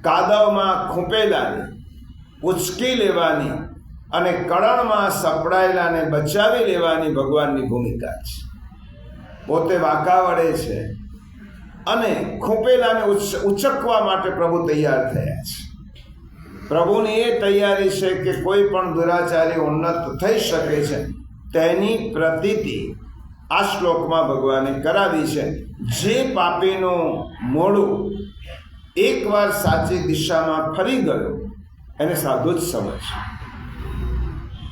કાદવમાં ખૂંપેલાને ઉચકી લેવાની અને કળણમાં સપડાયેલાને બચાવી લેવાની ભગવાનની ભૂમિકા છે. પોતે વાંકા વળે છે અને ખૂંપેલાને ઉચકવા માટે પ્રભુ તૈયાર થયા છે. પ્રભુની એ તૈયારી છે કે કોઈ પણ દુરાચારી ઉન્નત થઈ શકે છે, તેની પ્રતીતિ આ શ્લોકમાં ભગવાને કરાવી છે. જે પાપીનું મોઢું એકવાર સાચી દિશામાં ફરી ગયું એને સાધુ જ સમજ.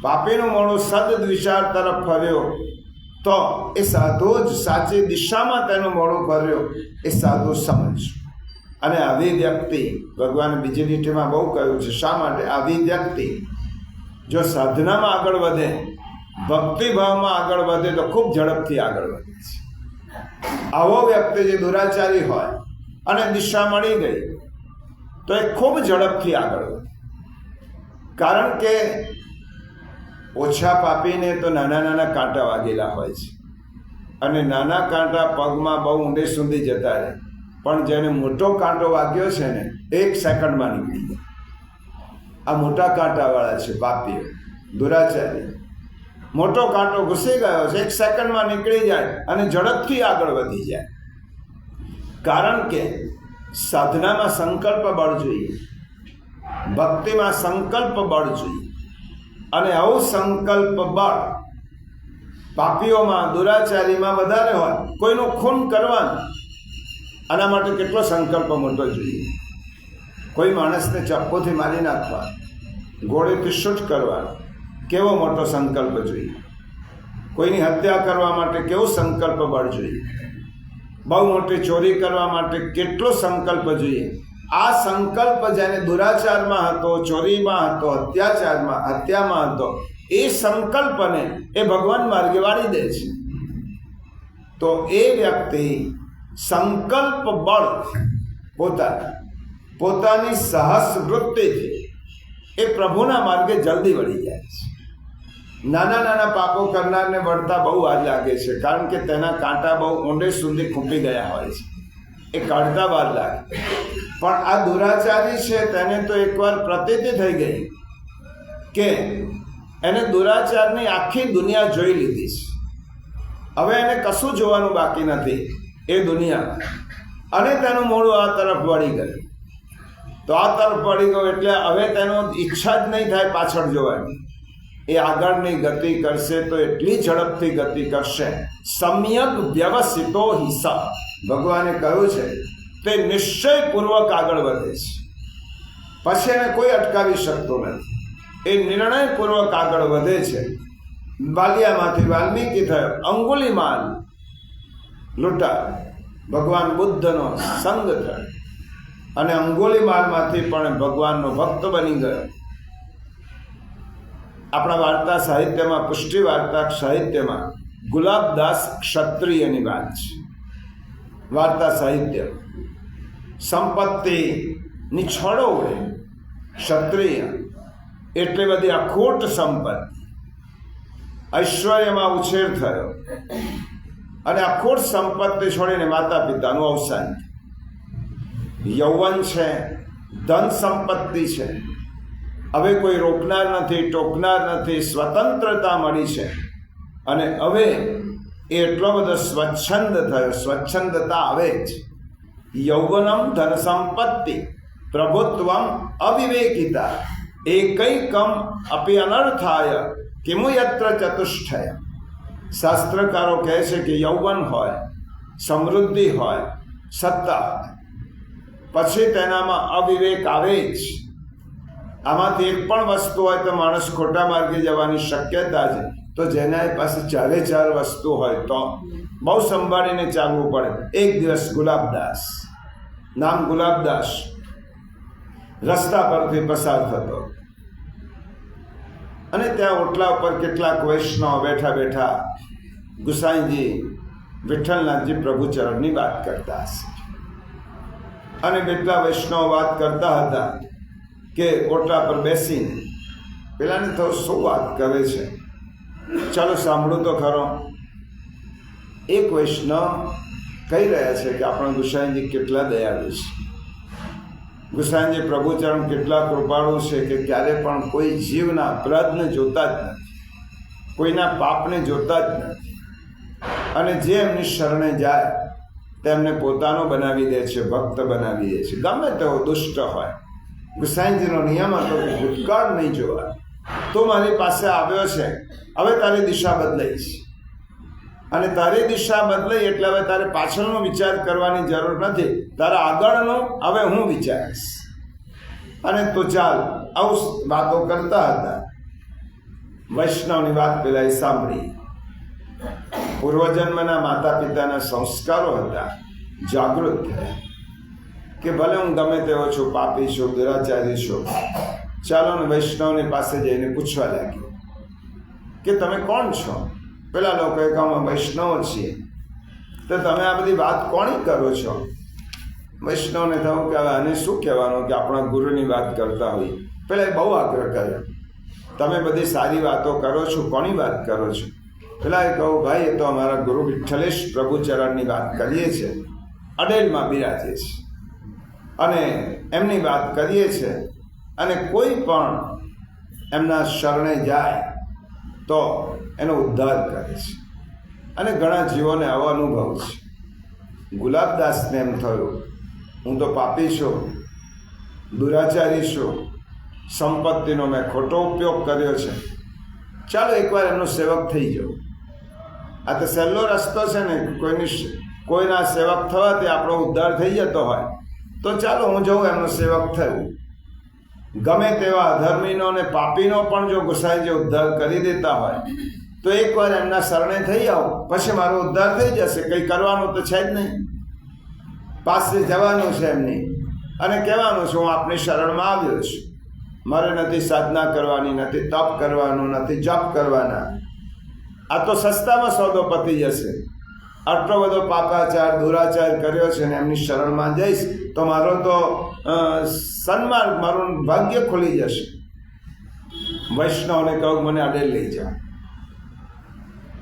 પાપીનું મોઢું સદ વિચાર તરફ ફર્યો તો એ સાધુ જ, સાચી દિશામાં તેનું મોઢું ફર્યો એ સાધુ સમજ. અને આવી વ્યક્તિ, ભગવાને બીજી લીટીમાં બહુ કહ્યું છે. શા માટે? આવી વ્યક્તિ જો સાધનામાં આગળ વધે, ભક્તિભાવમાં આગળ વધે તો ખૂબ ઝડપથી આગળ વધે છે. આવો વ્યક્તિ જે દુરાચારી હોય અને દિશા મળી ગઈ તો એ ખૂબ ઝડપથી આગળ વધે. કારણ કે ઓછા પાપીને તો નાના નાના કાંટા વાગેલા હોય છે અને નાના કાંટા પગમાં બહુ ઊંડે સુધી જતા રહે. પણ જેને મોટો કાંટો વાગ્યો છે ને, 1 સેકન્ડમાં નીકળી જાય. આ મોટા કાંટાવાળા છે પાપીઓ, દુરાચારી. મોટો કાંટો ઘૂસી ગયો છે, 1 સેકન્ડમાં નીકળી જાય અને ઝડપથી આગળ વધી જાય. કારણ કે સાધનામાં સંકલ્પ બળ જોઈએ, ભક્તિમાં સંકલ્પ બળ જોઈએ. અને આવું સંકલ્પ બળ પાપીઓમાં, દુરાચારીમાં વધારે હોય. કોઈનું ખૂન કરવાનું, આના માટે કેટલો સંકલ્પ મોટો જોઈએ. કોઈ માણસને ચપ્પુથી મારી નાખવા, ગોળીથી શૂટ કરવાનો, કેવો મોટો સંકલ્પ જોઈએ. કોઈની હત્યા કરવા માટે કેવો સંકલ્પ બળ જોઈએ. બહુ મોટી ચોરી કરવા માટે કેટલો સંકલ્પ જોઈએ. આ સંકલ્પ જેને દુરાચારમાં હતો, ચોરીમાં હતો, હત્યામાં હતો, એ સંકલ્પને એ ભગવાન માર્ગે વાળી દે છે. તો એ વ્યક્તિ સંકલ્પ બળ પોતાની સાહસ વૃત્તિથી એ પ્રભુના માર્ગે જલ્દી વળી જાય છે. નાના નાના પાપો કરનારને વળતા બહુ વાર લાગે છે, કારણ કે તેના કાંટા બહુ ઊંડે સુધી ખૂંપી ગયા હોય છે. એ કાઢતા વાર લાગે. પણ આ દુરાચારી છે, તેને તો એકવાર પ્રતીતિ થઈ ગઈ કે એને દુરાચારની આખી દુનિયા જોઈ લીધી છે. હવે એને કશું જોવાનું બાકી નથી એ દુનિયા. અને તેનું મોઢું આ તરફ વળી ગયું. તો આ તરફ વળી ગયો એટલે હવે તેનો ઈચ્છા જ નહીં થાય પાછળ જોવાની. એ આગળની ગતિ કરશે તો એટલી ઝડપથી ગતિ કરશે. સમ્યક વ્યવસ્થિતો હિસા, ભગવાને કહ્યું છે, તે નિશ્ચયપૂર્વક આગળ વધે છે. પછી એને કોઈ અટકાવી શકતો નથી. એ નિર્ણયપૂર્વક આગળ વધે છે. બાલિયામાંથી વાલ્મીકી થયો, અંગુલિમાલ લૂંટા, ભગવાન બુદ્ધનો સંગ થયો અને અંગુલિમાલમાંથી પણ ભગવાનનો ભક્ત બની ગયો. આપણા વાર્તા સાહિત્યમાં, પુષ્ટિ વાર્તા સાહિત્યમાં ગુલાબદાસ ક્ષત્રિયની વાત છે. વાર્તા સાહિત્ય સંપત્તિની છોડો ઉડે. ક્ષત્રિય એટલે બધી અખૂટ સંપત્તિ, ઐશ્વર્યમાં ઉછેર થયો અને અખૂટ સંપત્તિ છોડીને માતા પિતાનું અવસાન. યૌવન છે, ધન સંપત્તિ છે, હવે કોઈ રોકનાર નથી, ટોકનાર નથી, સ્વતંત્રતા મળી છે અને હવે એટલો બધો સ્વચ્છંદ થયો. સ્વચ્છંદતા આવે જ. યૌવનમ ધન સંપત્તિ પ્રભુત્વમ અવિવેકિતા એકૈકમ અપી અનર્થાય કિમુ યત્ર ચતુષ્ટય. શાસ્ત્રકારો કહે છે કે યૌવન હોય, સમૃદ્ધિ હોય, સત્તા હોય, પછી તેનામાં અવિવેક આવે જ. આમાંથી એક પણ વસ્તુ હોય તો માણસ ખોટા માર્ગે જવાની શક્યતા છે. તો જેના પાસે 4 વસ્તુ હોય તો બહુ સંભાળીને ચાલવું પડે. એક દિવસ ગુલાબદાસ, નામ ગુલાબદાસ, રસ્તા પરથી પસાર થતો અને ત્યાં ઓટલા ઉપર કેટલાક વૈષ્ણવ બેઠા બેઠા ગુસાઈજી, વિઠ્ઠલનાથજી પ્રભુચરણની વાત કરતા હશે. અને કેટલા વૈષ્ણવ વાત કરતા હતા કે ઓટલા પર બેસીને પેલાને તો શું વાત કરે છે, ચાલો સાંભળું તો ખરો. એક વૈષ્ણવ કહી રહ્યા છે કે આપણા ગુસાઈજી કેટલા દયાળુ છે, ગુસાઈજી પ્રભુચરણ કેટલા કૃપાળુ છે કે ક્યારે પણ કોઈ જીવના અપરાધને જોતા જ નથી, કોઈના પાપને જોતા જ નથી અને જે એમની શરણે જાય તેમને પોતાનો બનાવી દે છે, ભક્ત બનાવી દે છે, ગમે તેવો દુષ્ટ હોય. ગુસાઈજીનો નિયમ હતો કે ભૂતકાળ નહીં જોવા. તો મારી પાસે આવ્યો છે, હવે તારી દિશા બદલાઈ છે અને તારી દિશા બદલાઈ એટલે હવે તારે પાછળનો વિચાર કરવાની જરૂર નથી, તારા આગળનો હવે હું વિચારીશ. અને તો ચાલ, આવું વાતો કરતા હતા. વૈષ્ણવની વાત પેલા સાંભળી. પૂર્વજન્મના માતા પિતાના સંસ્કારો હતા, જાગૃત થયા કે ભલે હું ગમે તેવો છું, પાપી છું, દુરાચારી છું, ચાલો ને વૈષ્ણવની પાસે જઈને પૂછવા લાગ્યો કે તમે કોણ છો? પેલા લોકોએ કહ્યું અમે વૈષ્ણવ છીએ. તો તમે આ બધી વાત કોની કરો છો? વૈષ્ણવને થયું કે હવે આને શું કહેવાનું કે આપણા ગુરુની વાત કરતા હોય. પેલા બહુ આગ્રહ કર્યો, તમે બધી સારી વાતો કરો છો, કોની વાત કરો છો? પેલા એ કહું, ભાઈ એ તો અમારા ગુરુ વિઠ્ઠલેશ પ્રભુચરણની વાત કરીએ છીએ, અડેલમાં બિરાજે છે અને એમની વાત કરીએ છીએ અને કોઈ પણ એમના શરણે જાય તો એનો ઉદ્ધાર કરે છે અને ઘણા જીવોને આવો અનુભવ છે. ગુલાબદાસને એમ થયું હું તો પાપી છું, દુરાચારી છું, સંપત્તિનો મેં ખોટો ઉપયોગ કર્યો છે, ચાલો એકવાર એમનો સેવક થઈ જાઉં. આ તો સહેલો રસ્તો છે ને, કોઈના સેવક થવાથી આપણો ઉદ્ધાર થઈ જતો હોય તો ચાલો હું જઉં એમનો સેવક થયું. ગમે તેવા અધર્મીનો અને પાપીનો પણ જો ગુસાઈજી ઉદ્ધાર કરી દેતા હોય તો એકવાર એમના શરણે થઈ આવો, પછી મારો ઉદ્ધાર થઈ જશે. કંઈ કરવાનું તો છે જ નહીં, પાસે જવાનું છે એમની અને કહેવાનું છે હું આપની શરણમાં આવ્યો છું, મારે નથી સાધના કરવાની, નથી તપ કરવાનું, નથી જપ કરવાના, આ તો સસ્તામાં સોદો પતી જશે. આટલો બધો પાપાચાર, દુરાચાર કર્યો છે ને એમની શરણમાં જઈશ તો મારો તો સન્માન, મારું ભાગ્ય ખુલી જશે. વૈષ્ણવને કહું મને અડે લઈ જાઓ.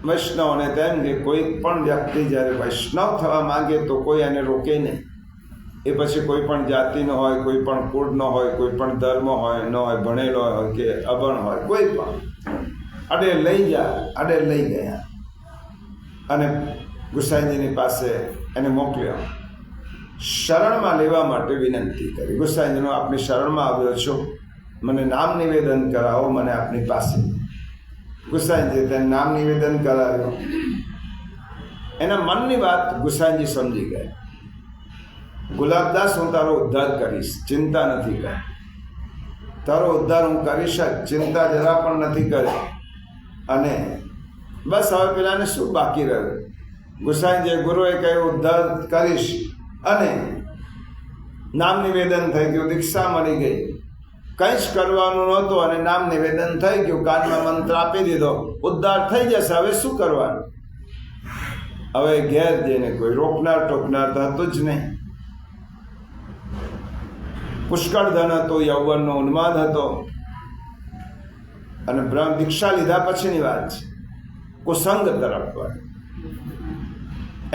વૈષ્ણવને તેમ કે કોઈ પણ વ્યક્તિ જ્યારે વૈષ્ણવ થવા માંગે તો કોઈ એને રોકે નહીં. એ પછી કોઈ પણ જાતિનો હોય, કોઈ પણ કુળનો હોય, કોઈ પણ ધર્મ હોય ન હોય, ભણેલો હોય કે અભણ હોય, કોઈ પણ અડે લઈ જા. અડે લઈ ગયા અને ગુસાઈજીની પાસે એને મોકલ્યો. શરણમાં લેવા માટે વિનંતી કરી. ગુસાઈજીનો આપની શરણમાં આવ્યો છું, મને નામ નિવેદન કરાવો મને આપની પાસે. ગુસાઈજી તેને નામ નિવેદન કરાવ્યો. એના મનની વાત ગુસાઈજી સમજી ગયા. ગુલાબદાસ હું તારો ઉદ્ધાર કરીશ, ચિંતા નથી કરી. તારો ઉદ્ધાર હું કરીશ જ, ચિંતા જરા પણ નથી કરી. અને બસ હવે પેલાને શું બાકી રહ્યું? ગુસાઈજી ગુરુએ કહ્યું ઉદ્ધાર કરીશ અને નામ નિવેદન થઈ ગયું, દીક્ષા મળી ગઈ કંઈ જ કરવાનું નહોતું અને નામ નિવેદન થઈ ગયું, કાનમાં મંત્ર આપી દીધો, ઉદ્ધાર થઈ જશે. હવે શું કરવાનું? હવે ઘેર જઈને કોઈ રોકનાર ટોકનાર તો હતું જ નહીં. પુષ્કળ ધન હતું, યૌવનનો ઉન્માદ હતો અને બ્રહ્મ દીક્ષા લીધા પછીની વાત છે. કુસંગ તરફ વળે.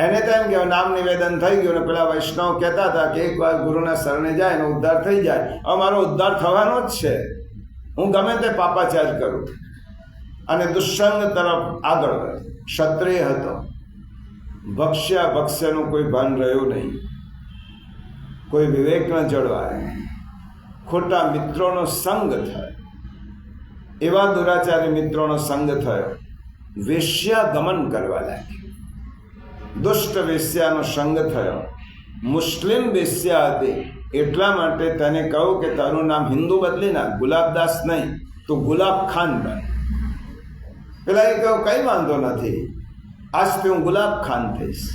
એને તો એમ કે નામ નિવેદન થઈ ગયું ને પેલા વૈષ્ણવ કહેતા હતા કે એકવાર ગુરુના શરણે જાય ને ઉદ્ધાર થઈ જાય. હવે મારો ઉદ્ધાર થવાનો જ છે, હું ગમે તે પાપાચાર કરું. અને દુષ્સંગ તરફ આગળ વધે. ક્ષત્રિય હતો, ભક્ષ્યા ભક્ષ્યનું કોઈ ભાન રહ્યું નહીં, કોઈ વિવેક ન જળવાય, ખોટા મિત્રોનો સંગ થયો. એવા દુરાચારી મિત્રોનો સંગ થયો, વેશ્યા ગમન કરવા લાગ્યો. દુષ્ટ વેશ્યાનો સંગ થયો. મુસ્લિમ વેશ્યા હતી, એટલા માટે તેને કહ્યું કે તારું નામ હિન્દુ બદલી નાખ, ગુલાબદાસ નહીં, તું ગુલાબ ખાન બન. પેલા એ કહ્યું કંઈ વાંધો નથી, આજથી હું ગુલાબ ખાન થઈશ.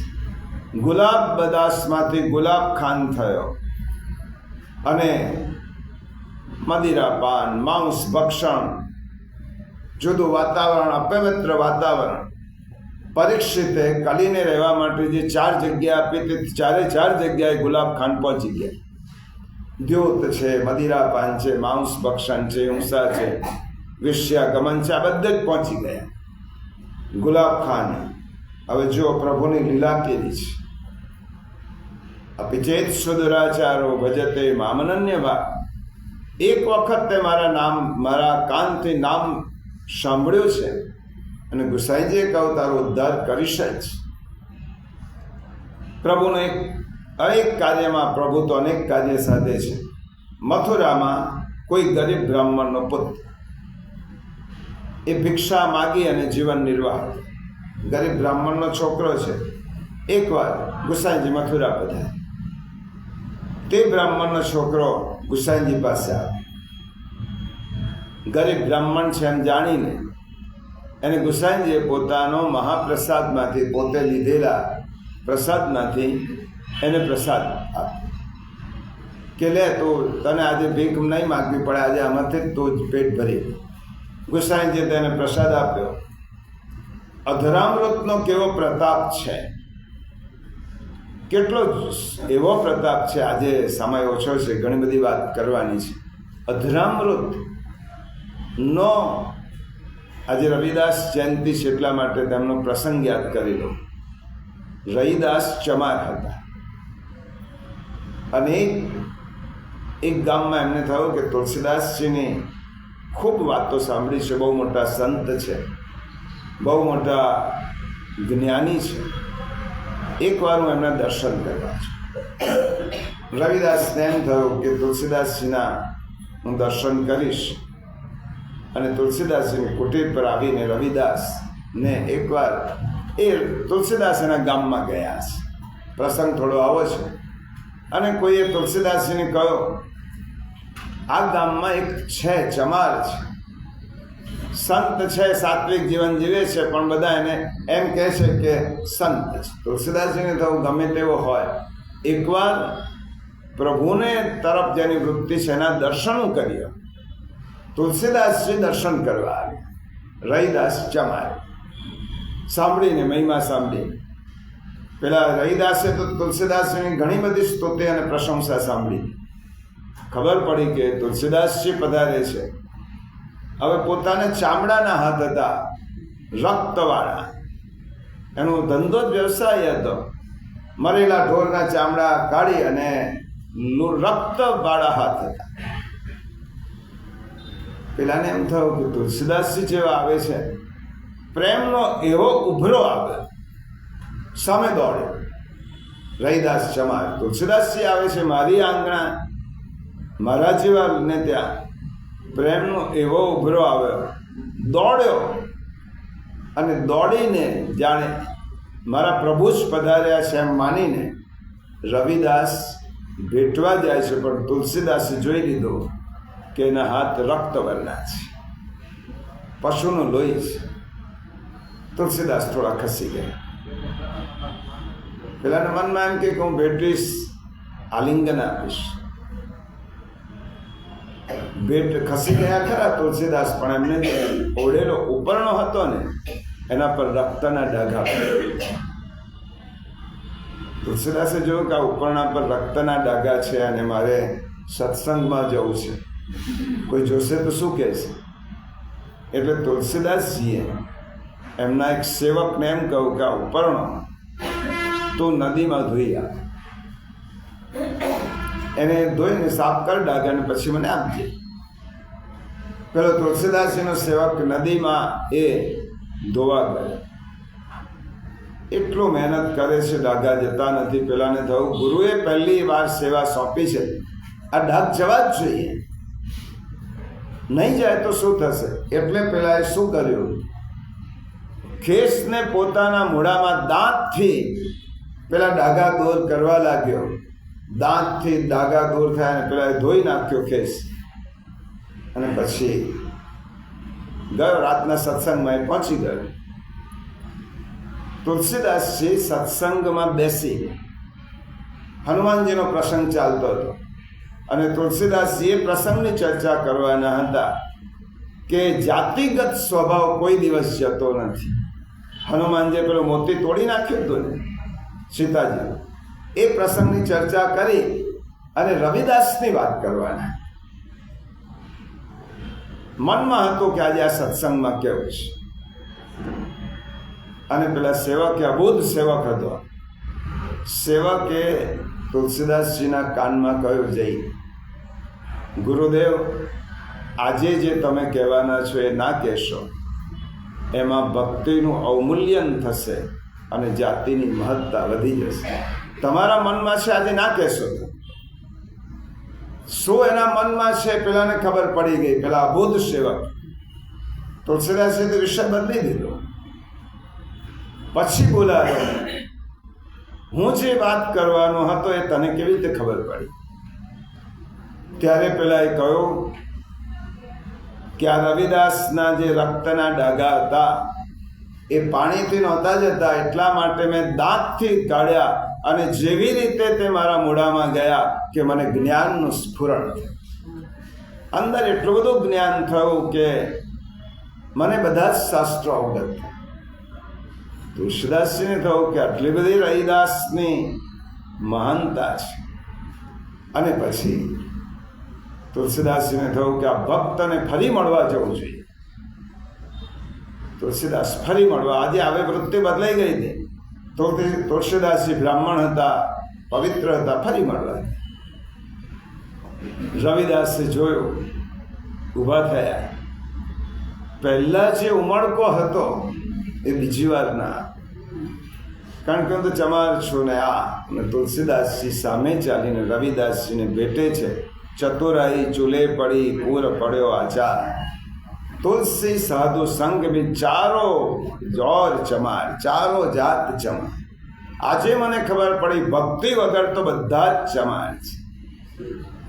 ગુલાબદાસમાંથી ગુલાબ ખાન થયો અને મદિરાપાન, માંસ ભક્ષણ, જુદું વાતાવરણ, અપવિત્ર વાતાવરણ. પરીક્ષિતે કલીને રહેવા માટે જે 4 જગ્યા આપી તે 4 જગ્યાએ ગુલાબ ખાન પહોંચી ગયા. દ્યોત છે, મદિરાપાન છે, માંસ ભક્ષણ છે, હિંસા છે, વેશ્યા ગમન છે, આ બધે જ પહોંચી ગયા. ગુલાબ ખાન હવે જો પ્રભુની લીલા કેવી છે. અપિચેત સુદુરાચારો ભજતે મામનન્યવા. એક વખત તે મારા કાનથી નામ સાંભળ્યું છે અને ગુસાઈજીએ કહું તારો ઉદ્ધાર કરીશ જ. પ્રભુનો અનેક કાર્યમાં, પ્રભુ તો અનેક કાર્ય સાધે છે. મથુરામાં કોઈ ગરીબ બ્રાહ્મણનો પુત્ર, એ ભિક્ષા માગી અને જીવન નિર્વાહ. ગરીબ બ્રાહ્મણનો છોકરો છે. એકવાર ગુસાઈજી મથુરા પધાર્યા. તે બ્રાહ્મણનો છોકરો ગુસાઈજી પાસે આવે. ગરીબ બ્રાહ્મણ છે એમ જાણીને એને ગુસાઈજીએ પોતાનો મહાપ્રસાદમાંથી, પોતે લીધેલા પ્રસાદમાંથી એને પ્રસાદ આપ્યો કે લે તો તને આજે ભીખ નહીં માગવી પડે, આજે આમાંથી જ તું જ પેટ ભરી. ગુસાઈજીએ તેને પ્રસાદ આપ્યો. અધરામૃતનો કેવો પ્રતાપ છે, કેટલો એવો પ્રતાપ છે. આજે સમય ઓછો છે, ઘણી બધી વાત કરવાની છે. અધરામૃત નો આજે રવિદાસ જયંતિ છે એટલા માટે તેમનો પ્રસંગ યાદ કરી લો. રવિદાસ ચમાર હતા અને એક ગામમાં એમને થયું કે તુલસીદાસજીની ખૂબ વાતો સાંભળી છે, બહુ મોટા સંત છે, બહુ મોટા જ્ઞાની છે, એકવાર હું એમના દર્શન કરવા છું. રવિદાસને એમ થયું કે તુલસીદાસજીના હું દર્શન કરીશ અને તુલસીદાસજીની કુટીર પર આવીને રવિદાસને એકવાર એ તુલસીદાસ એના ગામમાં ગયા છે. પ્રસંગ થોડો આવો છે અને કોઈએ તુલસીદાસજીને કહ્યું આ ગામમાં એક છે, ચમાર છે, સંત છે, સાત્વિક જીવન જીવે છે, પણ બધા એને એમ કહે છે કે સંત છે. તુલસીદાસજીને તો ગમે તેવો હોય, એકવાર પ્રભુને તરફ જેની વૃત્તિ છે એના દર્શન કર્યો. તુલસીદાસજી દર્શન કરવા આવ્યા. રવિદાસ ચમાર સાંભળીને, મહિમા સાંભળીને, પેલા રવિદાસે તો તુલસીદાસજીની ઘણી બધી સ્તુતિ અને પ્રશંસા સાંભળી. ખબર પડી કે તુલસીદાસજી પધારે છે. હવે પોતાને ચામડાના હાથ હતા, રક્તવાળા, એનો ધંધો જ વ્યવસાય હતો. મરેલા ઢોરના ચામડા કાઢી અને રક્તવાળા હાથ હતા. પેલાને એમ થયું કે તુલસીદાસજી જેવા આવે છે, પ્રેમનો એવો ઉભરો આવે, સામે દોડે. રવિદાસ ચમાર, તુલસીદાસજી આવે છે મારી આંગણા, મારા જેવા ને ત્યાં પ્રેમનો એવો ઉભરો આવ્યો, દોડ્યો અને દોડીને જાણે મારા પ્રભુ જ પધાર્યા છે એમ માનીને રવિદાસ ભેટવા જાય છે. પણ તુલસીદાસે જોઈ લીધો કે એના હાથ રક્તવર્ણના છે, પશુનું લોહી છે. તુલસીદાસ થોડા ખસી ગયા. પેલાના મનમાં એમ કે હું ભેટીશ, આલિંગન આપીશ. ભેટ ખસી ગયા ખરા તુલસીદાસ, પણ એમને જે ઓઢેલો ઉપરણો હતો ને એના પર રક્તના ડાઘા. તુલસીદાસે જોયું કે આ ઉપરણા પર રક્તના ડાઘા છે અને મારે સત્સંગમાં જવું છે, કોઈ જોશે તો શું કહેશે. એટલે તુલસીદાસજીએ એમના એક સેવકને એમ કહ્યું કે આ ઉપરણો તું નદીમાં ધોઈ આપ, એને ધોઈને સાફ કર ડાઘા અને પછી મને આપજે. પેલો તુલસીદાસજીનો સેવક નદીમાં એ ધોવા ગયો. એટલું મહેનત કરે છે, ડાઘા જતા નથી. પેલાને થયું ગુરુએ પહેલી વાર સેવા સોંપી છે, આ ડાઘ જવા જ જોઈએ, નહીં જાય તો શું થશે. એટલે પેલા એ શું કર્યું, ખેસને પોતાના મોઢામાં દાંતથી પેલા ડાઘા દૂર કરવા લાગ્યો. દાંતથી ડાઘા દૂર થાય અને પેલા ધોઈ નાખ્યો ખેસ, અને પછી ગયો રાતના સત્સંગમાં એ પહોંચી ગયો. તુલસીદાસજી સત્સંગમાં બેસી, હનુમાનજીનો પ્રસંગ ચાલતો હતો અને તુલસીદાસજી એ પ્રસંગની ચર્ચા કરવાના હતા કે જાતિગત સ્વભાવ કોઈ દિવસ જતો નથી. હનુમાનજીએ પેલો મોતી તોડી નાખ્યો હતો ને સીતાજી, એ પ્રસંગની ચર્ચા કરી અને રવિદાસની વાત કરવાના. મનમાં હતું કે આજે આ સત્સંગમાં કેવું છે. અને પેલા સેવકે, અબોધ સેવક હતો, સેવકે તુલસીદાસજીના કાનમાં કહ્યું, જઈ ગુરુદેવ, આજે જે તમે કહેવાના છો એ ના કહેશો, એમાં ભક્તિનું અવમૂલ્યન થશે અને જાતિની મહત્તા વધી જશે. તમારા મનમાં છે, આજે ના કહેશો. શું એના મનમાં છે પેલાને ખબર પડી ગઈ. પેલા અબોધ સેવક તુલસીદાસજીએ વિષય બદલી દીધો. પછી બોલાયો, હું જે વાત કરવાનો હતો એ તને કેવી રીતે ખબર પડી. ત્યારે પેલા એ કહ્યું કે આ રવિદાસના જે રક્તના ડાઘા હતા એ પાણીથી નહોતા જતા, એટલા માટે મેં દાંતથી કાઢ્યા અને જેવી રીતે તે મારા મોઢામાં ગયા કે મને જ્ઞાનનું સ્ફુરણ થયું. અંદર એટલું બધું જ્ઞાન થયું કે મને બધા જ શાસ્ત્રો અવગત થયા. તુલસીદાસજીને થયું કે આટલી બધી રવિદાસની મહાનતા છે. અને પછી તુલસીદાસજીને થયું કે આ ભક્તને ફરી મળવા જવું જોઈએ. તુલસીદાસ ફરી મળવા, આજે હવે વૃત્તિ બદલાઈ ગઈ હતી. તુલસીદાસજી બ્રાહ્મણ હતા, પવિત્ર હતા, ફરી મળવા. રવિદાસે જોયું, ઊભા થયા. પહેલા જે ઉમળકો હતો એ બીજી વાર ના, કારણ કે હું તો ચમાર છું ને આ. અને તુલસીદાસજી સામે ચાલીને રવિદાસજીને ભેટે છે. ચતુરાઈ ચૂલે પડી, પૂર પડ્યો આચાર, તુલસી સાધુ સંગ બી ચારો જોર ચમાર, ચારો જાત ચમાર. આજે મને ખબર પડી ભક્તિ વગર તો બધા જ ચમાર છે.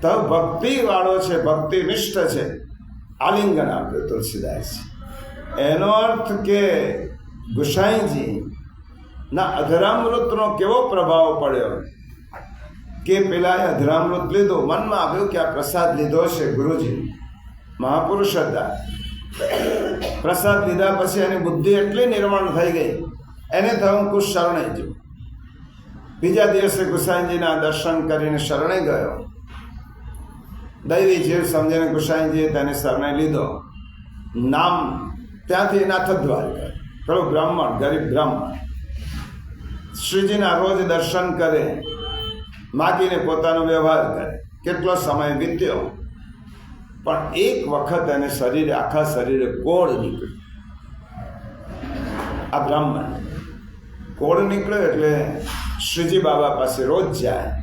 તો ભક્તિ વાળો છે, ભક્તિનિષ્ઠ છે. આલિંગન આપ્યો તુલસીદાસ. એનો અર્થ કે ગુસાઈજી ના અધરામૃતનો કેવો પ્રભાવ પડ્યો કે પેલા અધરામૃત લીધું, મનમાં આવ્યું કે આ પ્રસાદ લીધો છે ગુરુજી, મહાપુરુષ હતા. પ્રસાદ લીધા પછી એની બુદ્ધિ એટલી નિર્મળ થઈ ગઈ, એને થયું હું શરણે જઉં. બીજા દિવસે ગુસાઈજીના દર્શન કરીને શરણે ગયો. દૈવી જીવ સમજીને ગુસાઈજીએ તેને શરણે લીધો. નામ ત્યાંથી નાથદ્વાર ગયો. પેલો બ્રાહ્મણ, ગરીબ બ્રાહ્મણ, શ્રીજીના રોજ દર્શન કરે, માગીને પોતાનો વ્યવહાર કરે. કેટલો સમય વીત્યો, પણ એક વખત એને શરીરે, આખા શરીરે કોળ નીકળ્યો. આ બ્રાહ્મણ કોળ નીકળ્યો એટલે શ્રીજી બાબા પાસે રોજ જાય.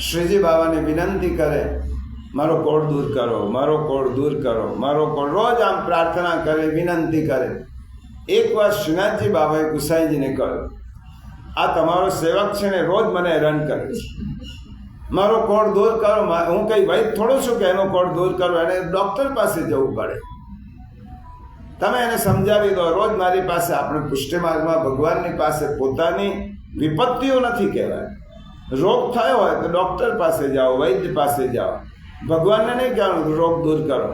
શ્રીજી બાબાને વિનંતી કરે, મારો કોળ દૂર કરો, મારો કોળ દૂર કરો, મારો કોળ. રોજ આમ પ્રાર્થના કરે, વિનંતી કરે. એકવાર શ્રીનાથજી બાબાએ ગુસાઈજીને કહ્યું, આ તમારો સેવક છે ને રોજ મને હેરાન કરે છે, મારો કોળ દૂર કરો. હું કંઈ વૈદ થોડું છું કે એનો કોળ દૂર કરો, એને ડૉક્ટર પાસે જવું પડે. તમે એને સમજાવી દો. રોજ મારી પાસે, આપણે પુષ્ટિ માર્ગમાં ભગવાનની પાસે પોતાની વિપત્તિઓ નથી કહેવાય. રોગ થયો હોય તો ડૉક્ટર પાસે જાઓ, વૈદ્ય પાસે જાઓ. ભગવાનને નહીં કહેવાનું રોગ દૂર કરો,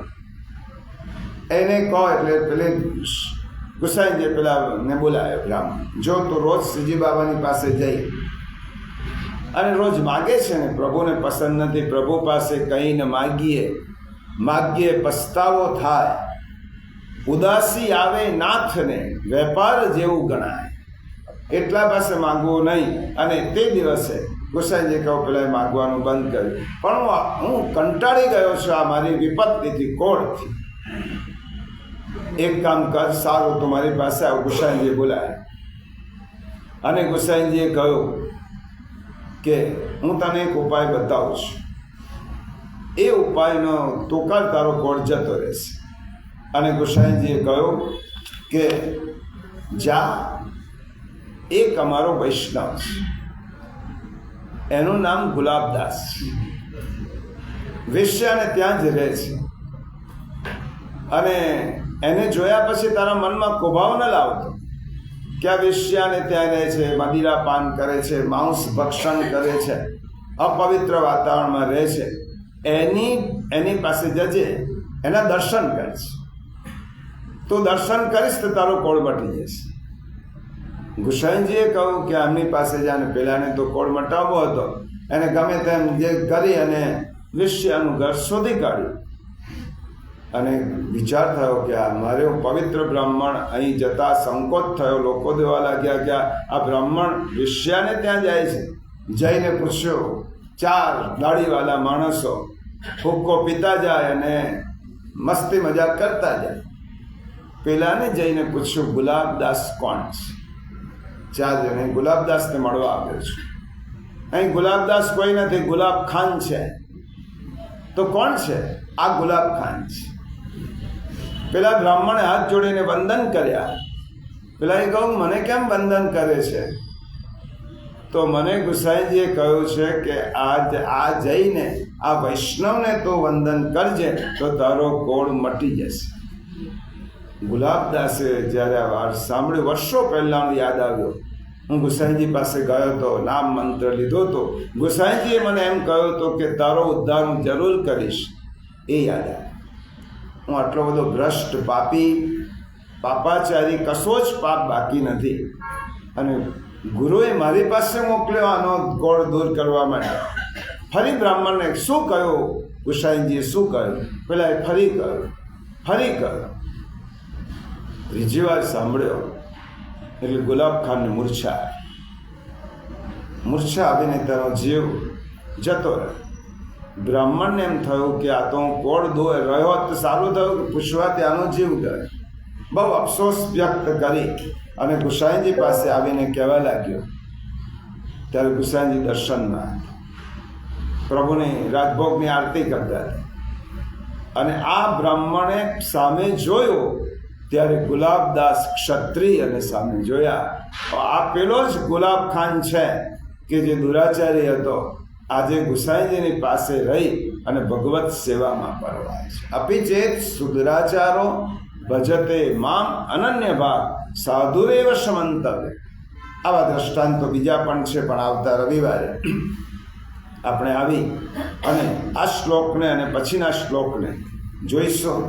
એને કહો. એટલે પેલે ગુસાઈજી પેલા ને બોલાવ્યો બ્રાહ્મણ, જો તું રોજ શ્રીજી બાબાની પાસે જઈ અને રોજ માગે છે ને પ્રભુને પસંદ નથી, પ્રભુ પાસે કહીને માગીએ પસ્તાવો થાય, ઉદાસી આવે નાથને વેપાર જેવું ગણાય, એટલા પાસે માગવું નહીં. અને તે દિવસે ગુસાઈજી કહું પેલા માગવાનું બંધ કર્યું. પણ હું કંટાળી ગયો છું આ મારી વિપત્તિથી, કોળથી. એક કામ કર, સારું તો મારી પાસે આવ. ગુસાઈજીએ બોલાય અને ગુસાઈજીએ કહ્યું કે હું તને એક ઉપાય બતાવું છું, એ ઉપાયનો તોકાર તારો કોળ જતો રહેશે. અને ગુસાઈજીએ કહ્યું કે જા, એક અમારો વૈષ્ણવ છે, એનું નામ ગુલાબદાસ છે, વેશ્યાને ત્યાં જ રહે છે, અને એને જોયા પછી તારા મનમાં કુભાવ ન લાવતો કે આ વેશ્યાને ત્યાં રહે છે, મદિરા પાન કરે છે, માંસ ભક્ષણ કરે છે, અપવિત્ર વાતાવરણમાં રહે છે, એની પાસે જજે, એના દર્શન કરીશ. તું દર્શન કરીશ તો તારો કોળ મટી જશે. ગુસાઈજીએ કહ્યું કે આમની પાસે જાને, પેલાને તો કોળ મટાવવો હતો, એને ગમે તેમ જે કરી અને વેશ્યાનું ઘર શોધી કાઢ્યું. અને વિચાર થયો કે આ મારે પવિત્ર બ્રાહ્મણ અહીં જતા સંકોચ થયો. લોકો દેવા લાગ્યા કે આ બ્રાહ્મણ વેશ્યાને ત્યાં જાય છે. જઈને પૂછ્યો, 4 દાઢીવાળા માણસો હુક્કો પીતા જાય અને મસ્તી મજાક કરતા જાય. પેલાને જઈને પૂછ્યું, ગુલાબદાસ કોણ છે? 4 જણે ગુલાબદાસને મળવા આવ્યો છું. અહીં ગુલાબદાસ કોઈ નથી, ગુલાબ ખાન છે. તો કોણ છે? આ ગુલાબ ખાન છે. પેલા બ્રાહ્મણે હાથ જોડીને વંદન કર્યા. પેલા એ કહું, મને કેમ વંદન કરે છે? તો મને ગુસાઈજીએ કહ્યું છે કે આ જઈને આ વૈષ્ણવને તો વંદન કરજે તો તારો કોળ મટી જશે. ગુલાબદાસે જ્યારે આ વાત સાંભળ્યું, વર્ષો પહેલાં યાદ આવ્યો. હું ગુસાઈજી પાસે ગયો હતો, નામ મંત્ર લીધો હતો. ગુસાઈજીએ મને એમ કહ્યું હતું કે તારો ઉદ્ધાર હું જરૂર કરીશ. એ યાદ આવ્યું. હું આટલો બધો ભ્રષ્ટ પાપાચારી, કશો જ પાપ બાકી નથી. અને ગુરુએ મારી પાસે મોકલ્યો આનો કોળ દૂર કરવા માટે. ફરી બ્રાહ્મણને શું કહ્યું? ગુસાઈજીએ શું કહ્યું? પેલા ફરી કહ્યું. ત્રીજી વાર સાંભળ્યો એટલે ગુલાબ ખાનને મૂર્છા આવીને તેનો જીવ જતો રહ્યો. બ્રાહ્મણને એમ થયું કે આ તો હું કોળ રહ્યો તો સારું થયું કે પૂછવાથી આનો જીવ ગયો. બહુ અફસોસ વ્યક્ત કરી અને ગુસાઈજી પાસે આવીને કહેવા લાગ્યો. ત્યારે ગુસાઈજી દર્શનમાં પ્રભુની રાજભોગની આરતી કરતા હતા. અને આ બ્રાહ્મણે સામે જોયો ત્યારે ગુલાબદાસ ક્ષત્રિયને સામે જોયા. આ પેલો જ ગુલાબ ખાન છે કે જે દુરાચારી હતો, આજે ગુસાઈજીની પાસે રહી અને ભગવત સેવામાં પરવાય છે. અપી ચેત સુદરાચારો ભજતે મામ અનન્ય ભાગ સાધુરેવ સમંતવ્ય. આવા દ્રષ્ટાંતો બીજા પણ છે, પણ આવતા રવિવારે આપણે આવી અને આ શ્લોકને અને પછીના શ્લોકને જોઈશું.